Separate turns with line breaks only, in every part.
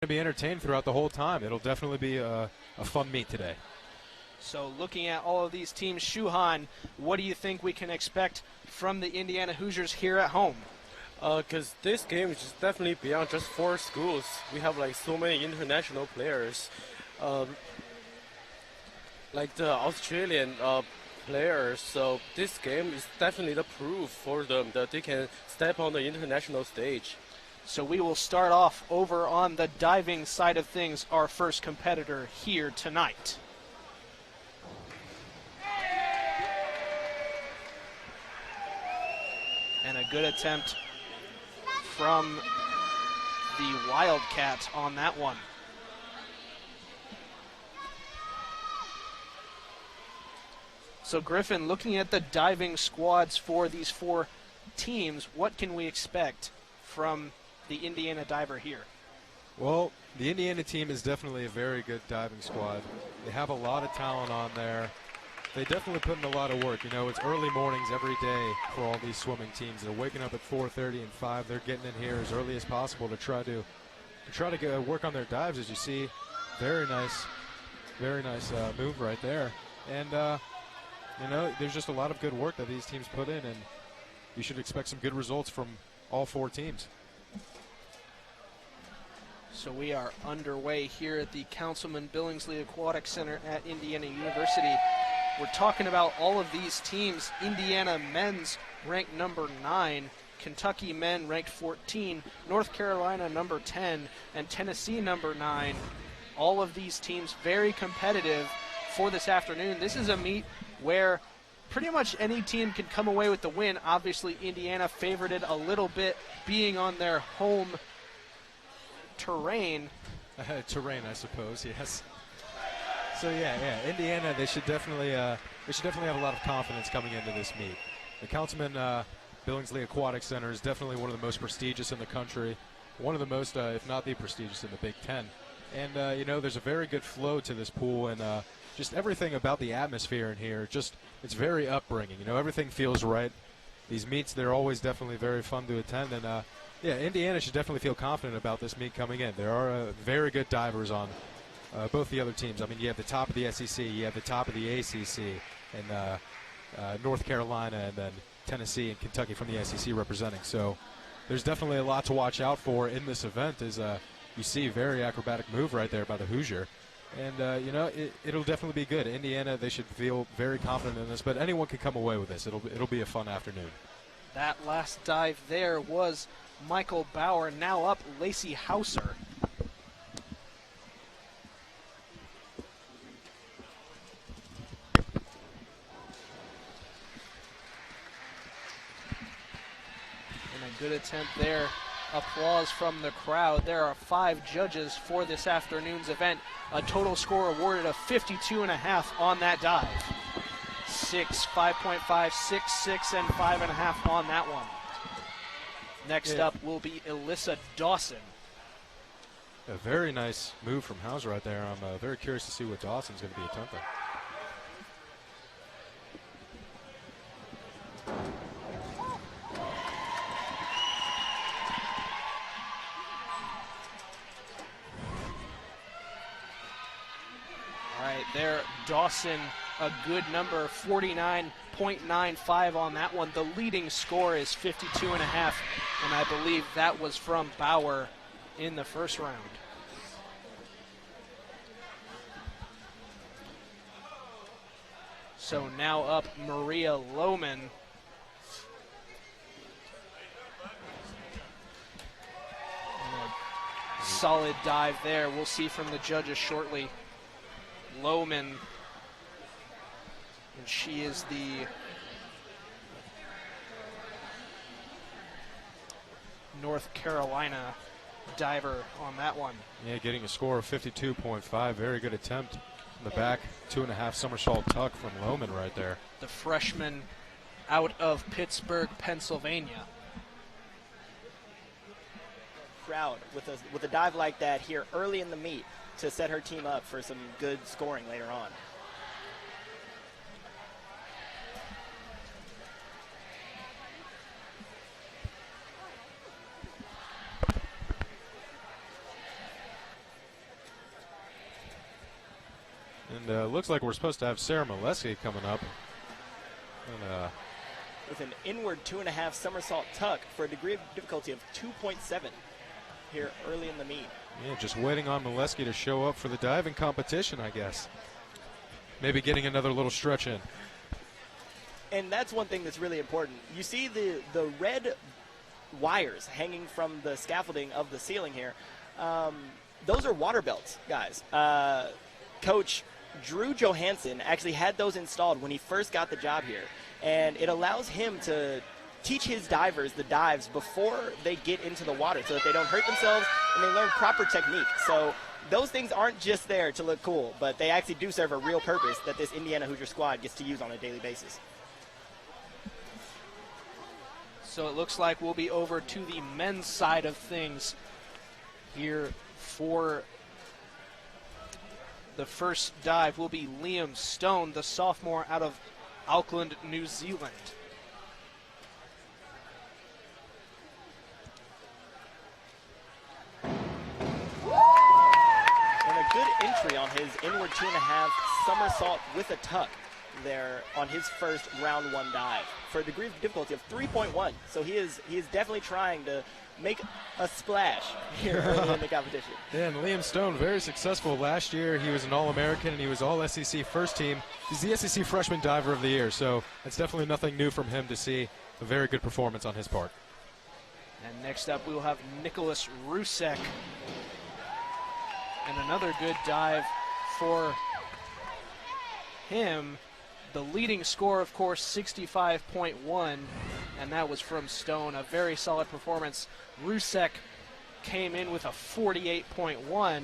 to be entertained throughout the whole time. It'll definitely be a fun meet today.
So looking at all of these teams, Shuhan, what do you think we can expect from the Indiana Hoosiers here at home?
Because this game is just definitely beyond just four schools. We have like so many international players, like the Australian players. So this game is definitely the proof for them that they can step on the international stage.
So we will start off over on the diving side of things, our first competitor here tonight. And a good attempt from the Wildcat on that one. So Griffin, looking at the diving squads for these four teams, what can we expect from the Indiana diver here?
Well, the Indiana team is definitely a very good diving squad. They have a lot of talent on there. They definitely put in a lot of work. You know, it's early mornings every day for all these swimming teams. They're waking up at 4:30 and 5. They're getting in here as early as possible to try to work on their dives. As you see, very nice move right there. And you know, there's just a lot of good work that these teams put in, and you should expect some good results from all four teams.
So we are underway here at the Councilman Billingsley Aquatic Center at Indiana University. We're talking about all of these teams. Indiana men's ranked number 9, Kentucky men ranked 14, North Carolina number 10, and Tennessee number 9. All of these teams very competitive for this afternoon. This is a meet where pretty much any team can come away with the win. Obviously, Indiana favored it a little bit, being on their home terrain.
Terrain, I suppose, yes. So yeah, Indiana, they should definitely have a lot of confidence coming into this meet. The Councilman Billingsley Aquatic Center is definitely one of the most prestigious in the country, one of the most, if not the prestigious in the Big Ten. And you know, there's a very good flow to this pool, and just everything about the atmosphere in here, it's very upbringing. You know, everything feels right. These meets, they're always definitely very fun to attend, and yeah, Indiana should definitely feel confident about this meet coming in. There are very good divers on both the other teams. I mean, you have the top of the SEC, you have the top of the ACC, and North Carolina, and then Tennessee and Kentucky from the SEC representing. So there's definitely a lot to watch out for in this event. As you see, very acrobatic move right there by the Hoosier. And, you know, it'll definitely be good. Indiana, they should feel very confident in this, but anyone can come away with this. It'll be a fun afternoon.
That last dive there was Michael Bauer. Now up, Lacey Hauser. And a good attempt there. Applause from the crowd. There are 5 judges for this afternoon's event. A total score awarded of 52.5 on that dive. 6, 5.5, 6, 6, and 5.5 on that one. Next up will be Alyssa Dawson.
A very nice move from Hauser right there. I'm very curious to see what Dawson's going to be attempting.
All right, there, Dawson, a good number, 49.95 on that one. The leading score is 52.5, and I believe that was from Bauer in the first round. So now up, Maria Lohman. Solid dive there. We'll see from the judges shortly. Lohman, and she is the North Carolina diver on that one.
Yeah, getting a score of 52.5. Very good attempt in the back. 2.5 somersault tuck from Lohman right there.
The freshman out of Pittsburgh, Pennsylvania.
Proud with a dive like that here early in the meet to set her team up for some good scoring later on.
And looks like we're supposed to have Sarah Molesky coming up. And,
with an inward 2.5 somersault tuck for a degree of difficulty of 2.7 here early in the meet.
yeah, just waiting on Molesky to show up for the diving competition, I guess. Maybe getting another little stretch in.
And that's one thing that's really important. You see the red wires hanging from the scaffolding of the ceiling here. Those are water belts, guys. Coach Drew Johansson actually had those installed when he first got the job here. And it allows him to teach his divers the dives before they get into the water so that they don't hurt themselves and they learn proper technique. So those things aren't just there to look cool, but they actually do serve a real purpose that this Indiana Hoosier squad gets to use on a daily basis.
So it looks like we'll be over to the men's side of things here for the first dive will be Liam Stone, the sophomore out of Auckland, New Zealand.
And a good entry on his inward 2.5 somersault with a tuck there on his first round 1 dive for a degree of difficulty of 3.1. So he is definitely trying to make a splash here early in the competition.
Yeah, and Liam Stone, very successful last year. He was an All-American and he was All-SEC first team. He's the SEC Freshman Diver of the Year, so it's definitely nothing new from him to see a very good performance on his part.
And next up, we will have Nicholas Rusek. And another good dive for him. The leading score, of course, 65.1, and that was from Stone. A very solid performance. Rusek came in with a 48.1.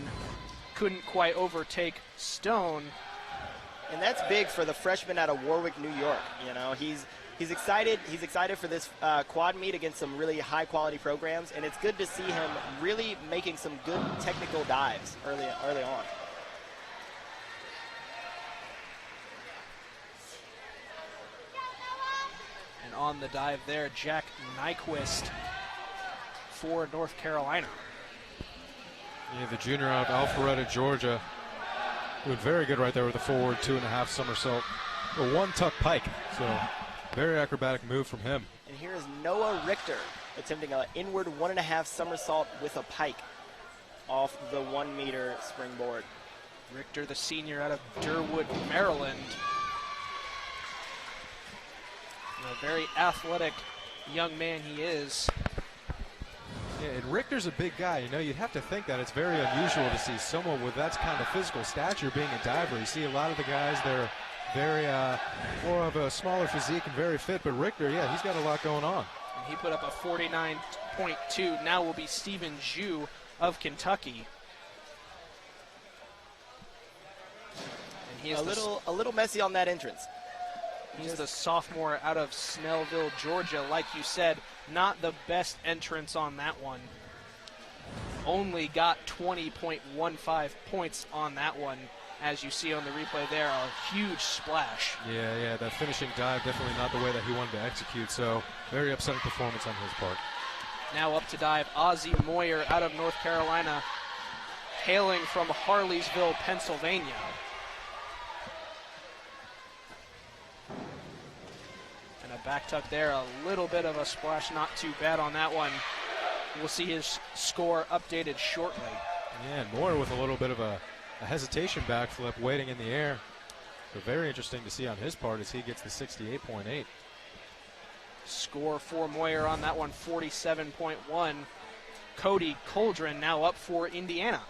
Couldn't quite overtake Stone.
And that's big for the freshman out of Warwick, New York. You know, he's excited. He's excited for this quad meet against some really high-quality programs, and it's good to see him really making some good technical dives early on.
And on the dive there, Jack Nyquist for North Carolina.
Yeah, the junior out of Alpharetta, Georgia. Doing very good right there with a forward 2.5 somersault. A 1 tuck pike. So very acrobatic move from him.
And here is Noah Richter attempting an inward 1.5 somersault with a pike off the 1 meter springboard.
Richter, the senior out of Durwood, Maryland. A very athletic young man he is.
Yeah, and Richter's a big guy. You know, you'd have to think that it's very unusual to see someone with that kind of physical stature being a diver. You see a lot of the guys, they're very more of a smaller physique and very fit, but Richter, yeah, he's got a lot going on.
And he put up a 49.2. Now will be Stephen Zhu of Kentucky. And he is
a little messy on that entrance.
He's the sophomore out of Snellville, Georgia. Like you said, not the best entrance on that one. Only got 20.15 points on that one. As you see on the replay there, a huge splash.
Yeah, that finishing dive definitely not the way that he wanted to execute, so very upsetting performance on his part.
Now up to dive, Ozzie Moyer out of North Carolina, hailing from Harleysville, Pennsylvania. Back tuck there, a little bit of a splash, not too bad on that one. We'll see his score updated shortly.
Yeah, and Moore with a little bit of a hesitation backflip waiting in the air. So very interesting to see on his part as he gets the 68.8.
Score for Moyer on that one, 47.1. Cody Coldren now up for Indiana.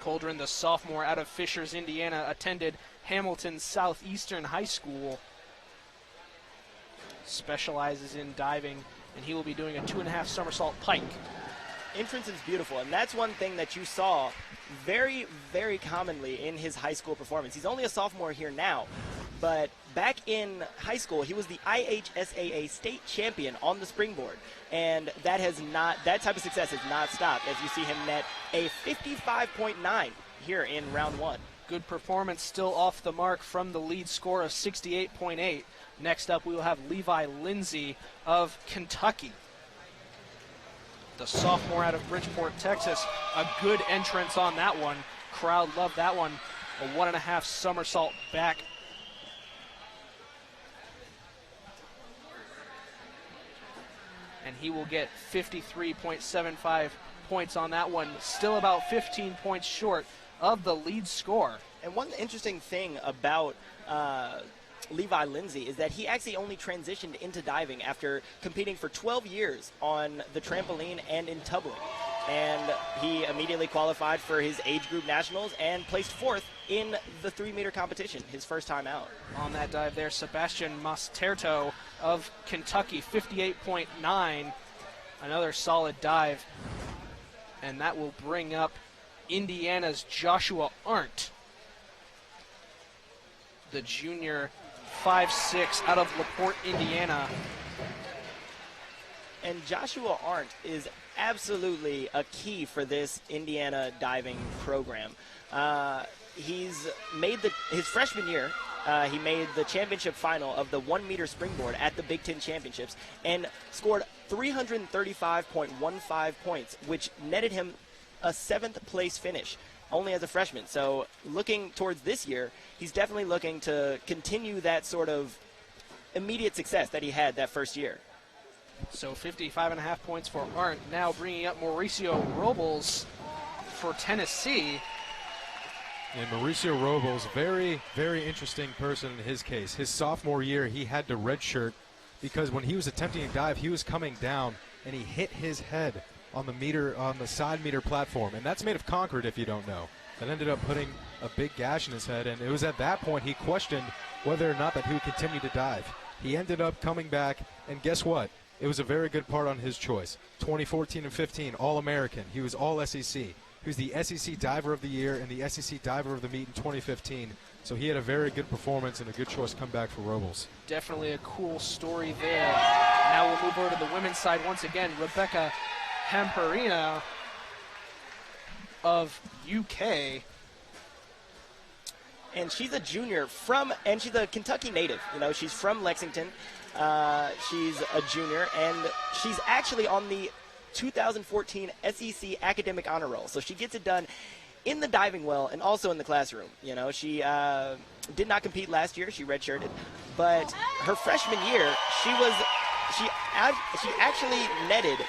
Coldren, the sophomore out of Fishers, Indiana, attended Hamilton Southeastern High School. Specializes in diving, and he will be doing a 2.5 somersault pike.
Entrance is beautiful, and that's one thing that you saw very, very commonly in his high school performance. He's only a sophomore here now, but back in high school, he was the IHSAA state champion on the springboard, and that type of success has not stopped as you see him net a 55.9 here in round 1.
Good performance, still off the mark from the lead score of 68.8. Next up, we will have Levi Lindsay of Kentucky. The sophomore out of Bridgeport, Texas. A good entrance on that one. crowd loved that one. A 1.5 somersault back. And he will get 53.75 points on that one. Still about 15 points short of the lead score.
And one interesting thing about Levi Lindsay is that he actually only transitioned into diving after competing for 12 years on the trampoline and in tumbling. And he immediately qualified for his age group nationals and placed 4th in the 3-meter competition, his first time out.
On that dive there, Sebastian Masterto of Kentucky, 58.9. Another solid dive. And that will bring up Indiana's Joshua Arndt, the junior 5'6" out of LaPorte, Indiana.
And Joshua Arndt is absolutely a key for this Indiana diving program. He's made his freshman year, he made the championship final of the 1-meter springboard at the Big Ten Championships and scored 335.15 points, which netted him a 7th place finish only as a freshman. So looking towards this year, he's definitely looking to continue that sort of immediate success that he had that first year.
So 55.5 points for Arndt. Now bringing up Mauricio Robles for Tennessee.
And Mauricio Robles, very, very interesting person in his case. His sophomore year, he had to redshirt because when he was attempting to dive, he was coming down and he hit his head on the side meter platform. And that's made of concrete, if you don't know. That ended up putting a big gash in his head. And it was at that point he questioned whether or not that he would continue to dive. He ended up coming back, and guess what? It was a very good part on his choice. 2014 and 15, All-American. He was All-SEC. He was the SEC Diver of the Year and the SEC Diver of the Meet in 2015. So he had a very good performance and a good choice come back for Robles.
Definitely a cool story there. Now we'll move over to the women's side once again. Rebecca Hamperina of UK.
And she's a junior and she's a Kentucky native. You know, she's from Lexington. She's a junior, and she's actually on the 2014 SEC Academic Honor Roll. So she gets it done in the diving well and also in the classroom. You know, she did not compete last year. She redshirted. But her freshman year, she actually netted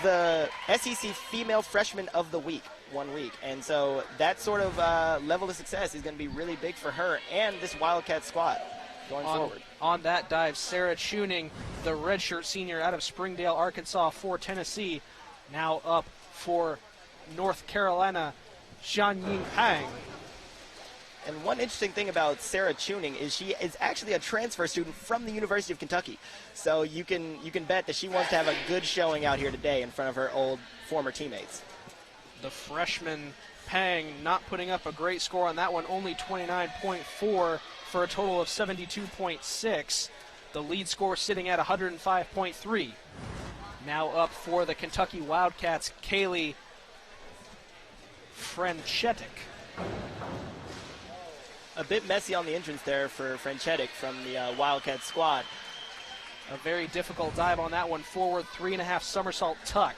the SEC Female Freshman of the Week 1 week. And so that sort of level of success is going to be really big for her and this Wildcat squad going forward.
On that dive, Sarah Tuning, the redshirt senior out of Springdale, Arkansas for Tennessee, now up for North Carolina, Xianying Pang.
And one interesting thing about Sarah Tuning is she is actually a transfer student from the University of Kentucky. So you can bet that she wants to have a good showing out here today in front of her old former teammates.
The freshman Pang not putting up a great score on that one, only 29.4 for a total of 72.6. The lead score sitting at 105.3. Now up for the Kentucky Wildcats, Kaylee Franchetic.
A bit messy on the entrance there for Franchetic from the Wildcat squad.
A very difficult dive on that one, forward 3.5 somersault tuck.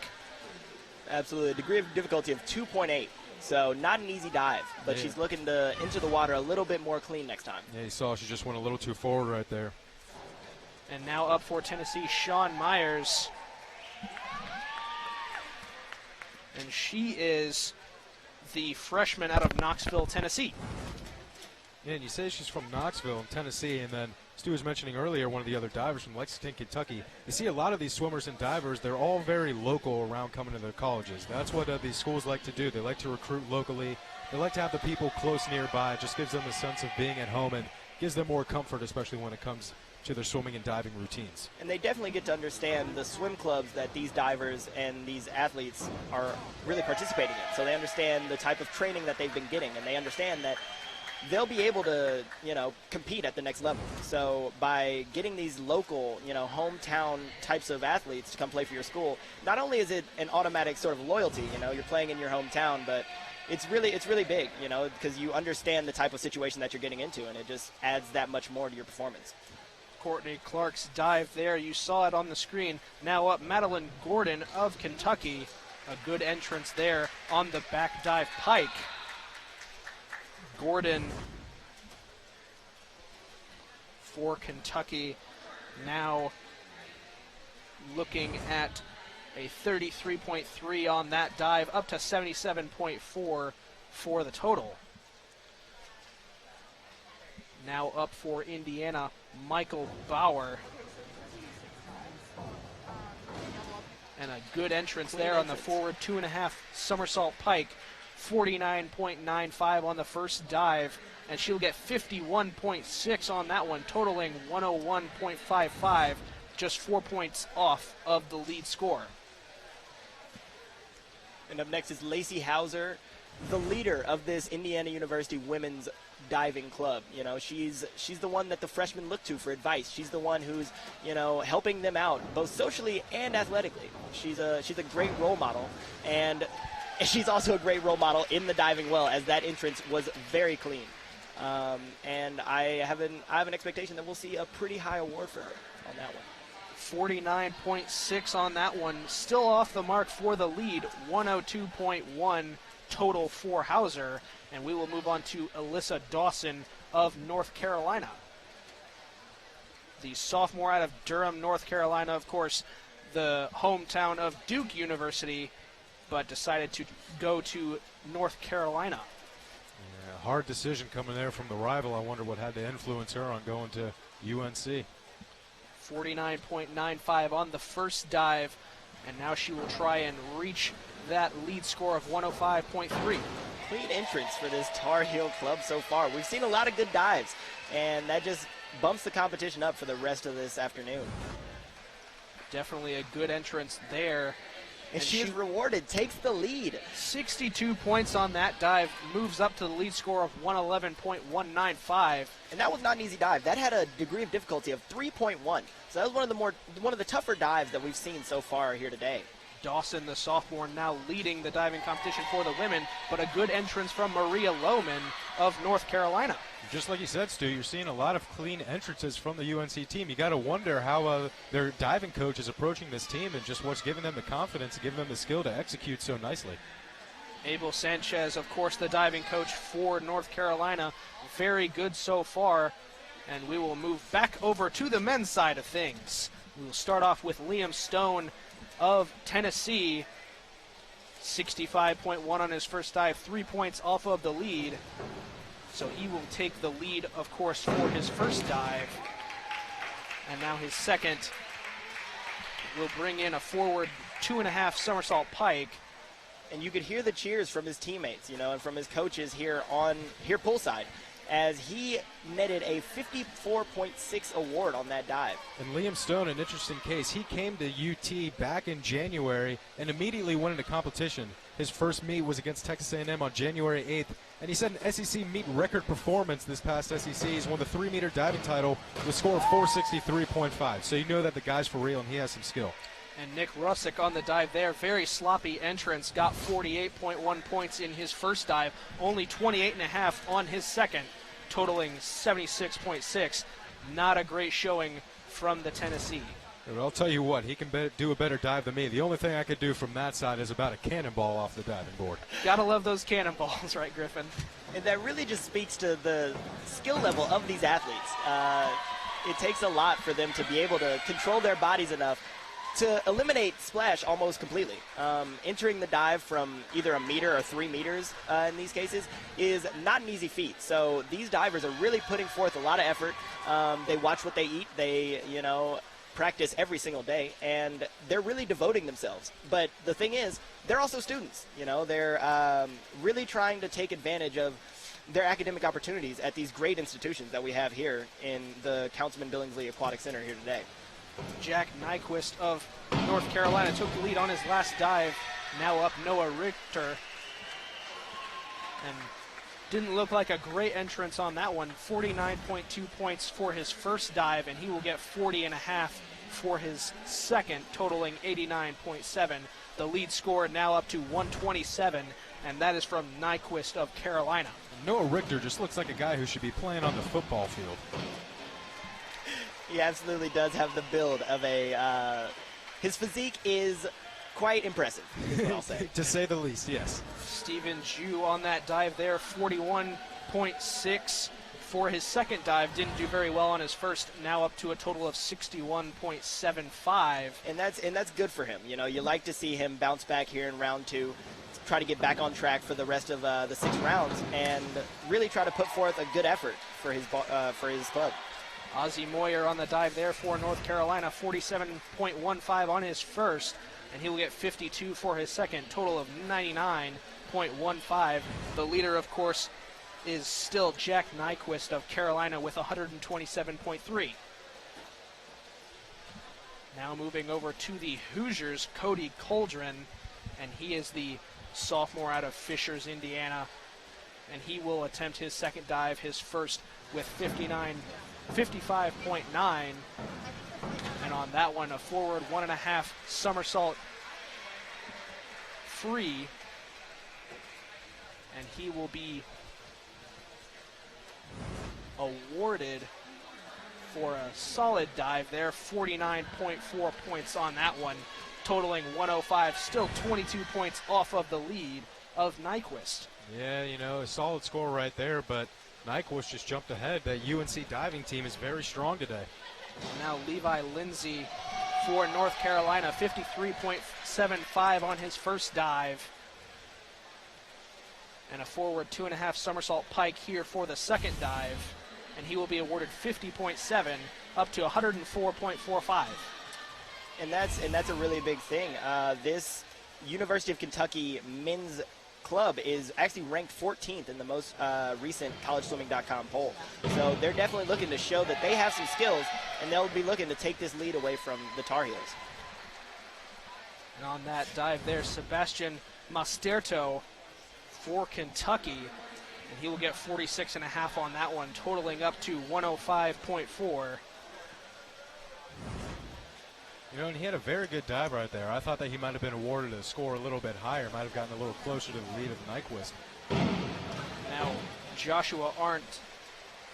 Absolutely, a degree of difficulty of 2.8. So not an easy dive, but she's looking to enter the water a little bit more clean next time.
Yeah, you saw she just went a little too forward right there.
And now up for Tennessee, Sean Myers. And she is the freshman out of Knoxville, Tennessee.
Yeah, and you say she's from Knoxville in Tennessee, and then Stu was mentioning earlier one of the other divers from Lexington, Kentucky. You see a lot of these swimmers and divers, they're all very local around coming to their colleges. That's what these schools like to do. They like to recruit locally. They like to have the people close nearby. It just gives them a sense of being at home and gives them more comfort, especially when it comes to their swimming and diving routines.
And they definitely get to understand the swim clubs that these divers and these athletes are really participating in. So they understand the type of training that they've been getting, and they understand that they'll be able to, compete at the next level. So by getting these local, hometown types of athletes to come play for your school, not only is it an automatic sort of loyalty, you're playing in your hometown, but it's really big, because you understand the type of situation that you're getting into, and it just adds that much more to your performance.
Courtney Clark's dive there, you saw it on the screen. Now up, Madeline Gordon of Kentucky. A good entrance there on the back dive pike. Gordon for Kentucky now looking at a 33.3 on that dive, up to 77.4 for the total. Now up for Indiana, Michael Bauer. And a good entrance there on the forward 2.5 somersault pike. 49.95 on the first dive, and she'll get 51.6 on that one, totaling 101.55, just 4 points off of the lead score.
And up next is Lacey Hauser, the leader of this Indiana University women's diving club. You know, she's the one that the freshmen look to for advice. She's the one who's, you know, helping them out both socially and athletically. She's a great role model, and she's also a great role model in the diving well, as that entrance was very clean. And I have an expectation that we'll see a pretty high award for her on that one.
49.6 on that one, still off the mark for the lead. 102.1 total for Hauser, and we will move on to Alyssa Dawson of North Carolina. The sophomore out of Durham, North Carolina, of course, the hometown of Duke University, but decided to go to North Carolina.
Yeah, hard decision coming there from the rival. I wonder what had to influence her on going to UNC.
49.95 on the first dive, and now she will try and reach that lead score of 105.3.
Clean entrance for this Tar Heel club so far. We've seen a lot of good dives, and that just bumps the competition up for the rest of this afternoon.
Definitely a good entrance there.
And she is rewarded, takes the lead.
62 points on that dive, moves up to the lead score of 111.195.
And that was not an easy dive. That had a degree of difficulty of 3.1. So that was one of the tougher dives that we've seen so far here today.
Dawson, the sophomore, now leading the diving competition for the women, but a good entrance from Maria Lohman of North Carolina.
Just like you said, Stu, you're seeing a lot of clean entrances from the UNC team. You got to wonder how their diving coach is approaching this team and just what's giving them the confidence, giving them the skill to execute so nicely.
Abel Sanchez, of course, the diving coach for North Carolina. Very good so far. And we will move back over to the men's side of things. We will start off with Liam Stone of Tennessee. 65.1 on his first dive, 3 points off of the lead. So he will take the lead, of course, for his first dive. And now his second will bring in a forward 2.5 somersault pike.
And you could hear the cheers from his teammates, you know, and from his coaches here poolside, as he netted a 54.6 award on that dive.
And Liam Stone, an interesting case. He came to UT back in January and immediately went into competition. His first meet was against Texas A&M on January 8th, and he set an SEC meet record performance this past SEC. He's won the 3-meter diving title with a score of 463.5. So you know that the guy's for real and he has some skill.
And Nick Russick on the dive there, very sloppy entrance, got 48.1 points in his first dive, only 28.5 on his second, totaling 76.6. Not a great showing from the Tennessee.
But I'll tell you what, he can do a better dive than me. The only thing I could do from that side is about a cannonball off the diving board.
Gotta love those cannonballs, right, Griffin?
And that really just speaks to the skill level of these athletes. It takes a lot for them to be able to control their bodies enough to eliminate splash almost completely. Entering the dive from either a meter or 3 meters in these cases is not an easy feat. So these divers are really putting forth a lot of effort. They watch what they eat. They, you know, practice every single day, and they're really devoting themselves. But the thing is, they're also students. You know, they're really trying to take advantage of their academic opportunities at these great institutions that we have here in the Councilman Billingsley Aquatic Center here today.
Jack Nyquist of North Carolina took the lead on his last dive. Now up Noah Richter. And didn't look like a great entrance on that one. 49.2 points for his first dive, and he will get 40.5 for his second, totaling 89.7. The lead score now up to 127, and that is from Nyquist of Carolina.
Noah Richter just looks like a guy who should be playing on the football field.
He absolutely does have the build of a, his physique is quite impressive, is what I'll say.
To say the least, yes.
Stephen Ju on that dive there, 41 61.6 for his second dive. Didn't do very well on his first, now up to a total of 61.75.
And that's good for him. You know, you like to see him bounce back here in round 2, try to get back on track for the rest of the 6 rounds, and really try to put forth a good effort for his club.
Ozzie Moyer on the dive there for North Carolina, 47.15 on his first, and he will get 52 for his second, total of 99.15. The leader, of course, is still Jack Nyquist of Carolina with 127.3. Now moving over to the Hoosiers, Cody Coldren, and he is the sophomore out of Fishers, Indiana, and he will attempt his second dive, his first with 55.9, and on that one, a forward 1.5 somersault free, and he will be awarded for a solid dive there, 49.4 points on that one, totaling 105, still 22 points off of the lead of Nyquist.
Yeah, you know, a solid score right there, but Nyquist just jumped ahead. That UNC diving team is very strong today.
Now Levi Lindsay for North Carolina, 53.75 on his first dive. And a forward 2.5 somersault pike here for the second dive. And he will be awarded 50.7 up to 104.45.
And that's a really big thing. This University of Kentucky men's club is actually ranked 14th in the most recent collegeswimming.com poll. So they're definitely looking to show that they have some skills, and they'll be looking to take this lead away from the Tar Heels.
And on that dive there, Sebastian Masterto for Kentucky, and he will get 46.5 on that one, totaling up to 105.4.
You know, and he had a very good dive right there. I thought that he might have been awarded a score a little bit higher, might have gotten a little closer to the lead of Nyquist.
Now, Joshua Arndt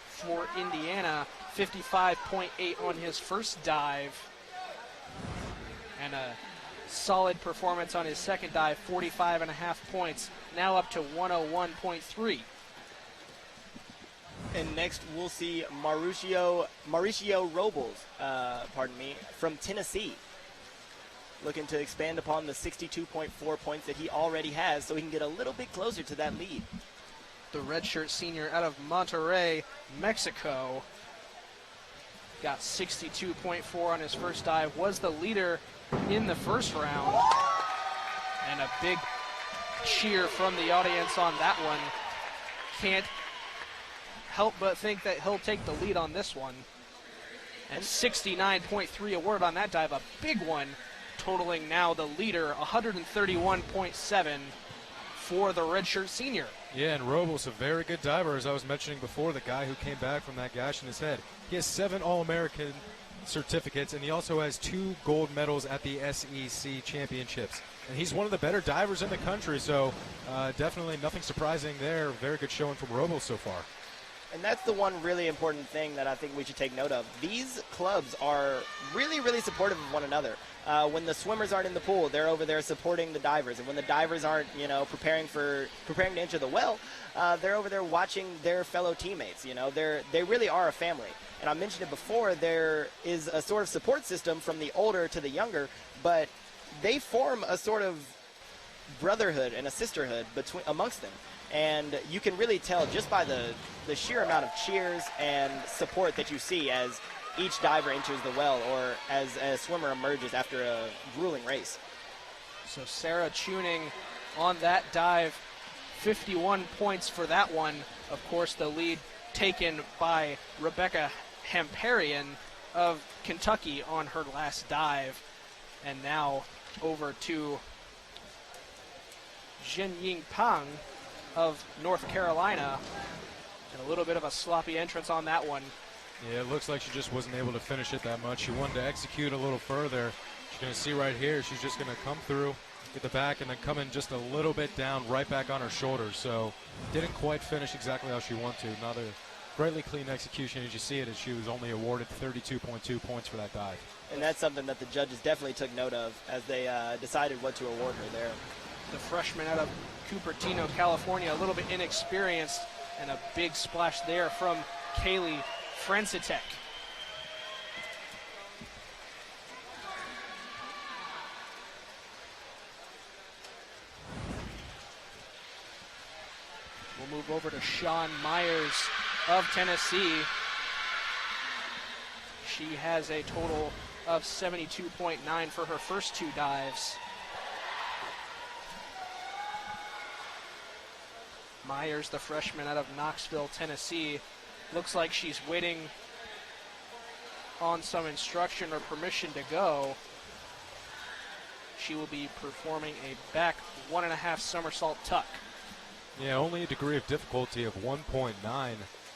for Indiana, 55.8 on his first dive. And a solid performance on his second dive, 45.5 points, now up to 101.3.
And next we'll see Mauricio Robles, from Tennessee, looking to expand upon the 62.4 points that he already has so he can get a little bit closer to that lead.
The redshirt senior out of Monterrey, Mexico, got 62.4 on his first dive, was the leader in the first round, and a big cheer from the audience on that one. Can't help but think that he'll take the lead on this one. And 69.3 award on that dive, a big one, totaling now the leader, 131.7 for the redshirt senior.
Yeah, and Robles, a very good diver, as I was mentioning before, the guy who came back from that gash in his head. He has 7 All-American certificates, and he also has 2 gold medals at the SEC championships. And he's one of the better divers in the country, so definitely nothing surprising there. Very good showing from Robles so far.
And that's the one really important thing that I think we should take note of. These clubs are really, really supportive of one another. When the swimmers aren't in the pool, they're over there supporting the divers. And when the divers aren't, preparing to enter the well, they're over there watching their fellow teammates. They really are a family. And I mentioned it before, there is a sort of support system from the older to the younger, but they form a sort of brotherhood and a sisterhood amongst them. And you can really tell just by the sheer amount of cheers and support that you see as each diver enters the well or as a swimmer emerges after a grueling race.
So Sarah Tuning on that dive, 51 points for that one. Of course, the lead taken by Rebecca Hamparian of Kentucky on her last dive. And now over to Zhenying Pang of North Carolina, and a little bit of a sloppy entrance on that one.
Yeah, it looks like she just wasn't able to finish it that much. She wanted to execute a little further. She's going to see right here, she's just going to come through, get the back, and then come in just a little bit down, right back on her shoulders. So didn't quite finish exactly how she wanted to. Not a greatly clean execution as you see it, as she was only awarded 32.2 points for that dive.
And that's something that the judges definitely took note of as they decided what to award her there.
The freshman out of Cupertino, California, a little bit inexperienced, And a big splash there from Kaylee Francitek. We'll move over to Sean Myers of Tennessee. She has a total of 72.9 for her first 2 dives. Myers, the freshman out of Knoxville, Tennessee, looks like she's waiting on some instruction or permission to go. She will be performing a back 1.5 somersault tuck.
Yeah, only a degree of difficulty of 1.9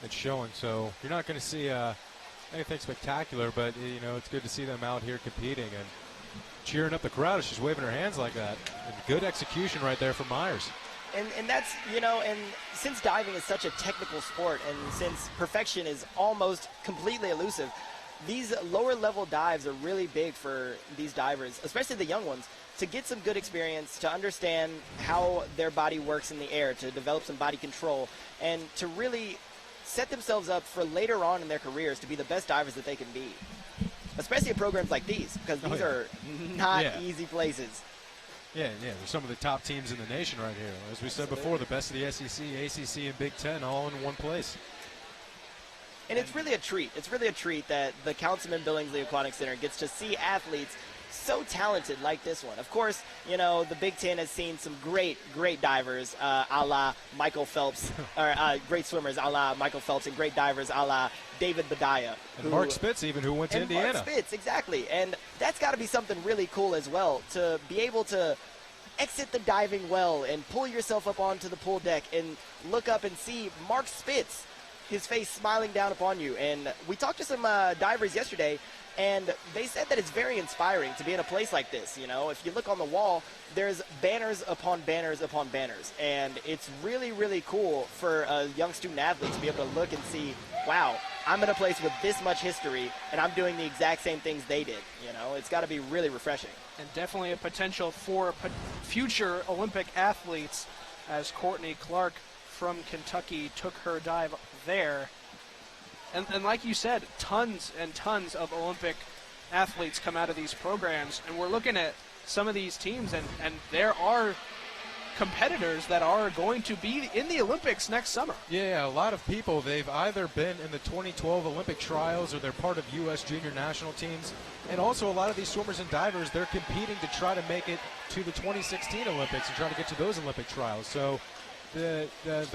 it's showing, so you're not going to see anything spectacular, but you know, it's good to see them out here competing and cheering up the crowd as she's waving her hands like that. And good execution right there from Myers.
And that's, you know, and since diving is such a technical sport, and since perfection is almost completely elusive, these lower level dives are really big for these divers, especially the young ones, to get some good experience, to understand how their body works in the air, to develop some body control, and to really set themselves up for later on in their careers to be the best divers that they can be. Especially at programs like these, because these are not easy places.
Yeah, they're some of the top teams in the nation right here. As we said before, the best of the SEC, ACC, and Big Ten all in one place.
And it's really a treat. It's really a treat that the Councilman Billingsley Aquatic Center gets to see athletes so talented like this one. Of course, you know, the Big Ten has seen some great divers a la Michael Phelps, or great swimmers a la Michael Phelps, and great divers a la David Badaya.
And Mark Spitz even, who went to Indiana.
Mark Spitz, exactly. And that's got to be something really cool as well, to be able to exit the diving well and pull yourself up onto the pool deck and look up and see Mark Spitz, his face smiling down upon you. And we talked to some divers yesterday, and they said that it's very inspiring to be in a place like this. You know, if you look on the wall, there's banners upon banners upon banners. And it's really, really cool for a young student athlete to be able to look and see, wow, I'm in a place with this much history, and I'm doing the exact same things they did. You know, it's got to be really refreshing.
And definitely a potential for future Olympic athletes, as Courtney Clark from Kentucky took her dive there. And like you said, tons and tons of Olympic athletes come out of these programs, and we're looking at some of these teams, and there are competitors that are going to be in the Olympics next summer.
Yeah, a lot of people, they've either been in the 2012 Olympic trials or they're part of U.S. junior national teams. And also a lot of these swimmers and divers, they're competing to try to make it to the 2016 Olympics and try to get to those Olympic trials. So the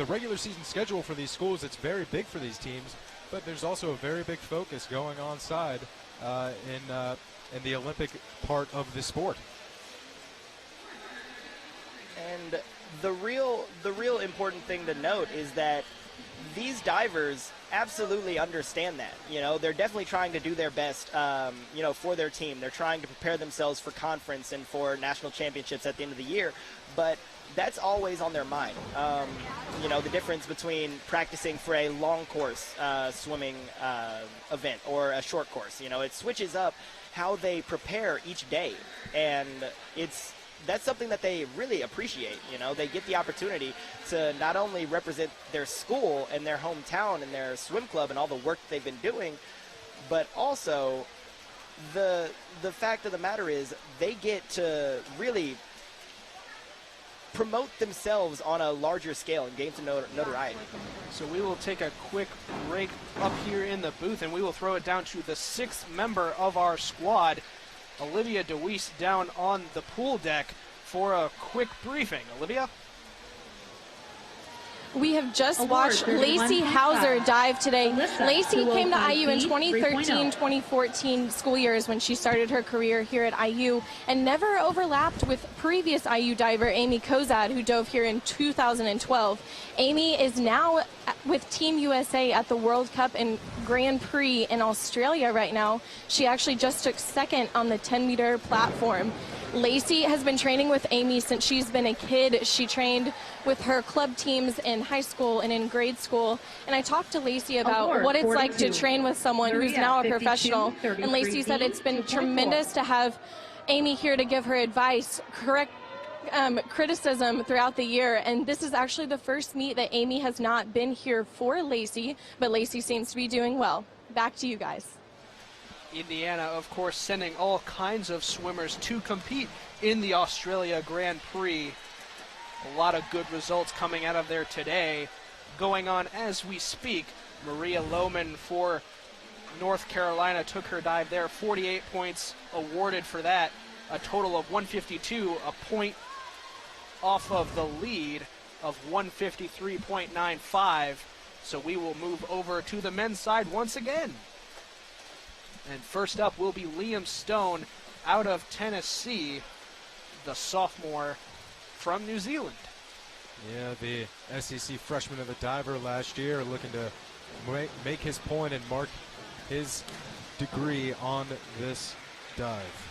regular season schedule for these schools, it's very big for these teams, but there's also a very big focus going on side in the Olympic part of the sport.
And the real important thing to note is that these divers absolutely understand that. You know, they're definitely trying to do their best, you know, for their team. They're trying to prepare themselves for conference and for national championships at the end of the year. But that's always on their mind. You know, the difference between practicing for a long course swimming event or a short course. You know, it switches up how they prepare each day. And that's something that they really appreciate. You know, they get the opportunity to not only represent their school and their hometown and their swim club and all the work they've been doing, but also the fact of the matter is they get to really promote themselves on a larger scale and gain some notoriety.
So we will take a quick break up here in the booth, and we will throw it down to the sixth member of our squad, Olivia DeWeese, down on the pool deck for a quick briefing. Olivia?
We have just watched Lacey Hauser dive today. Lacey came to IU in 2013-2014 school years when she started her career here at IU, and never overlapped with previous IU diver Amy Kozad, who dove here in 2012. Amy is now with Team USA at the World Cup and Grand Prix in Australia right now. She actually just took second on the 10-meter platform. Lacey has been training with Amy since she's been a kid. She trained with her club teams in high school and in grade school. And I talked to Lacey about what it's like to train with someone who's now a professional. And Lacey said it's been tremendous to have Amy here to give her advice. criticism throughout the year, and this is actually the first meet that Amy has not been here for Lacey, but Lacey seems to be doing well. Back to you guys.
Indiana, of course, sending all kinds of swimmers to compete in the Australia Grand Prix. A lot of good results coming out of there today. Going on as we speak, Maria Lohman for North Carolina took her dive there. 48 points awarded for that. A total of 152, a point off of the lead of 153.95. So we will move over to the men's side once again. And first up will be Liam Stone out of Tennessee, the sophomore from New Zealand.
Yeah, the SEC freshman of the diver last year, looking to make his point and mark his degree on this dive.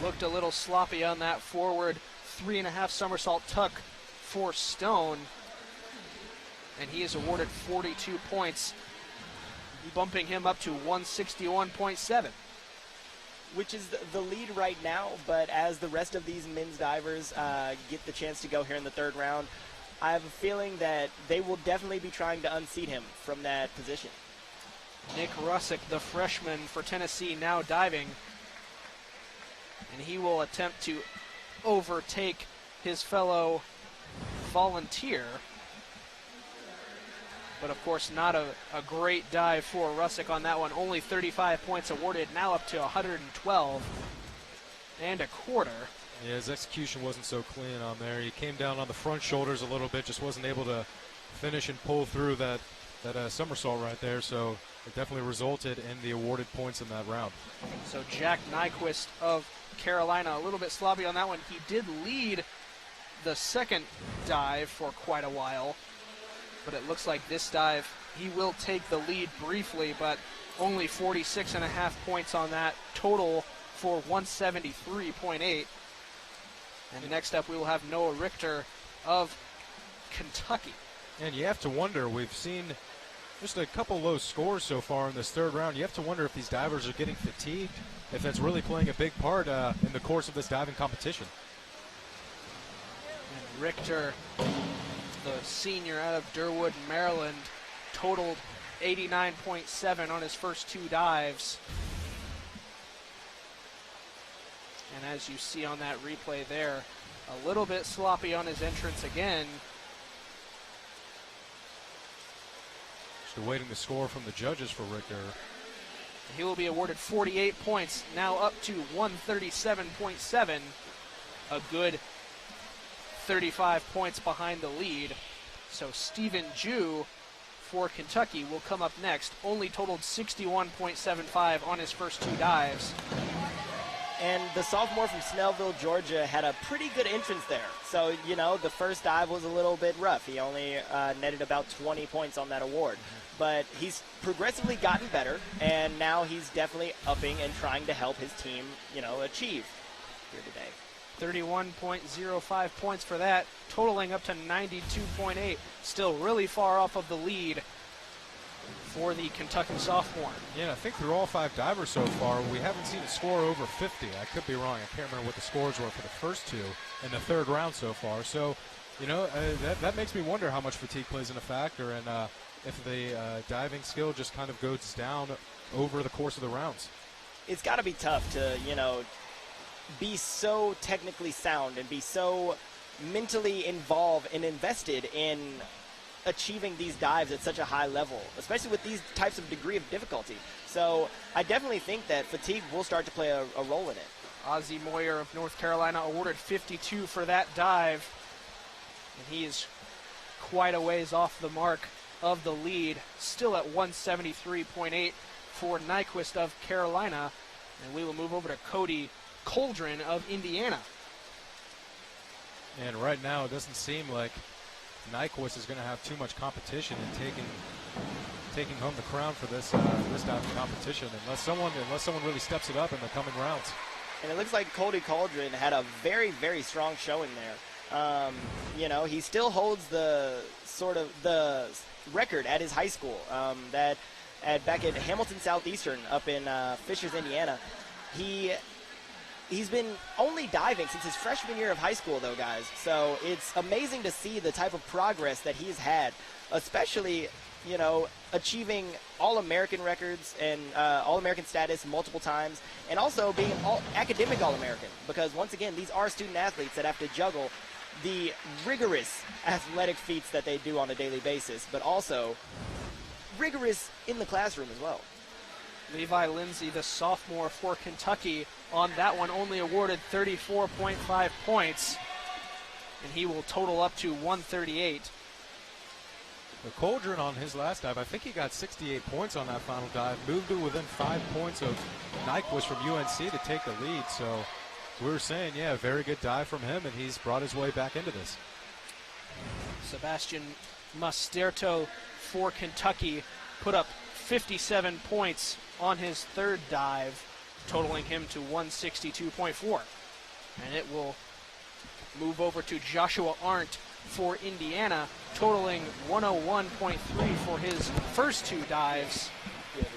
Looked a little sloppy on that forward 3.5 somersault tuck for Stone. And he is awarded 42 points, bumping him up to 161.7.
Which is the lead right now, but as the rest of these men's divers get the chance to go here in the third round, I have a feeling that they will definitely be trying to unseat him from that position.
Nick Russick, the freshman for Tennessee, now diving. And he will attempt to overtake his fellow volunteer. But, of course, not a great dive for Russick on that one. Only 35 points awarded, now up to 112 and a quarter.
Yeah, his execution wasn't so clean on there. He came down on the front shoulders a little bit, just wasn't able to finish and pull through that somersault right there. So it definitely resulted in the awarded points in that round.
So Jack Nyquist of Carolina, a little bit sloppy on that one. He did lead the second dive for quite a while. But it looks like this dive, he will take the lead briefly, but only 46.5 points on that, total for 173.8. And next up, we will have Noah Richter of Kentucky.
And you have to wonder, we've seen just a couple low scores so far in this third round. You have to wonder if these divers are getting fatigued, if that's really playing a big part in the course of this diving competition.
And Richter, the senior out of Durwood, Maryland, totaled 89.7 on his first two dives. And as you see on that replay there, a little bit sloppy on his entrance again.
Just awaiting the score from the judges for Richter.
He will be awarded 48 points, now up to 137.7. A good 35 points behind the lead. So Stephen Jew for Kentucky will come up next. Only totaled 61.75 on his first two dives.
And the sophomore from Snellville, Georgia, had a pretty good entrance there. So, you know, the first dive was a little bit rough. He only netted about 20 points on that award. But he's progressively gotten better, and now he's definitely upping and trying to help his team, you know, achieve here today.
31.05 points for that, totaling up to 92.8. Still really far off of the lead for the Kentucky sophomore.
Yeah, I think through all five divers so far, we haven't seen a score over 50. I could be wrong. I can't remember what the scores were for the first two in the third round so far. So, you know, that makes me wonder how much fatigue plays in a factor, and if the diving skill just kind of goes down over the course of the rounds.
It's got to be tough to, you know, be so technically sound and be so mentally involved and invested in achieving these dives at such a high level, especially with these types of degree of difficulty. So I definitely think that fatigue will start to play a role in it.
Ozzie Moyer of North Carolina awarded 52 for that dive, and he is quite a ways off the mark of the lead, still at 173.8 for Nyquist of Carolina. And we will move over to Cody Coldren of Indiana.
And right now it doesn't seem like Nyquist is going to have too much competition in taking home the crown for this diving competition, unless someone really steps it up in the coming rounds.
And it looks like Cody Coldren had a very, very strong showing there. You know, he still holds the record at his high school back at Hamilton Southeastern up in Fishers, Indiana. He He's been only diving since his freshman year of high school, though, guys. So it's amazing to see the type of progress that he's had, especially, you know, achieving All-American records and All-American status multiple times, and also being academic All-American. Because, once again, these are student athletes that have to juggle the rigorous athletic feats that they do on a daily basis, but also rigorous in the classroom as well.
Levi Lindsay, the sophomore for Kentucky, on that one only awarded 34.5 points, and he will total up to 138.
The Coldren on his last dive, I think he got 68 points on that final dive, moved to within 5 points of Nyquist from UNC to take the lead. So we were saying, yeah, very good dive from him, and he's brought his way back into this.
Sebastian Masterto for Kentucky put up 57 points on his third dive, totaling him to 162.4. And it will move over to Joshua Arndt for Indiana, totaling 101.3 for his first two dives. And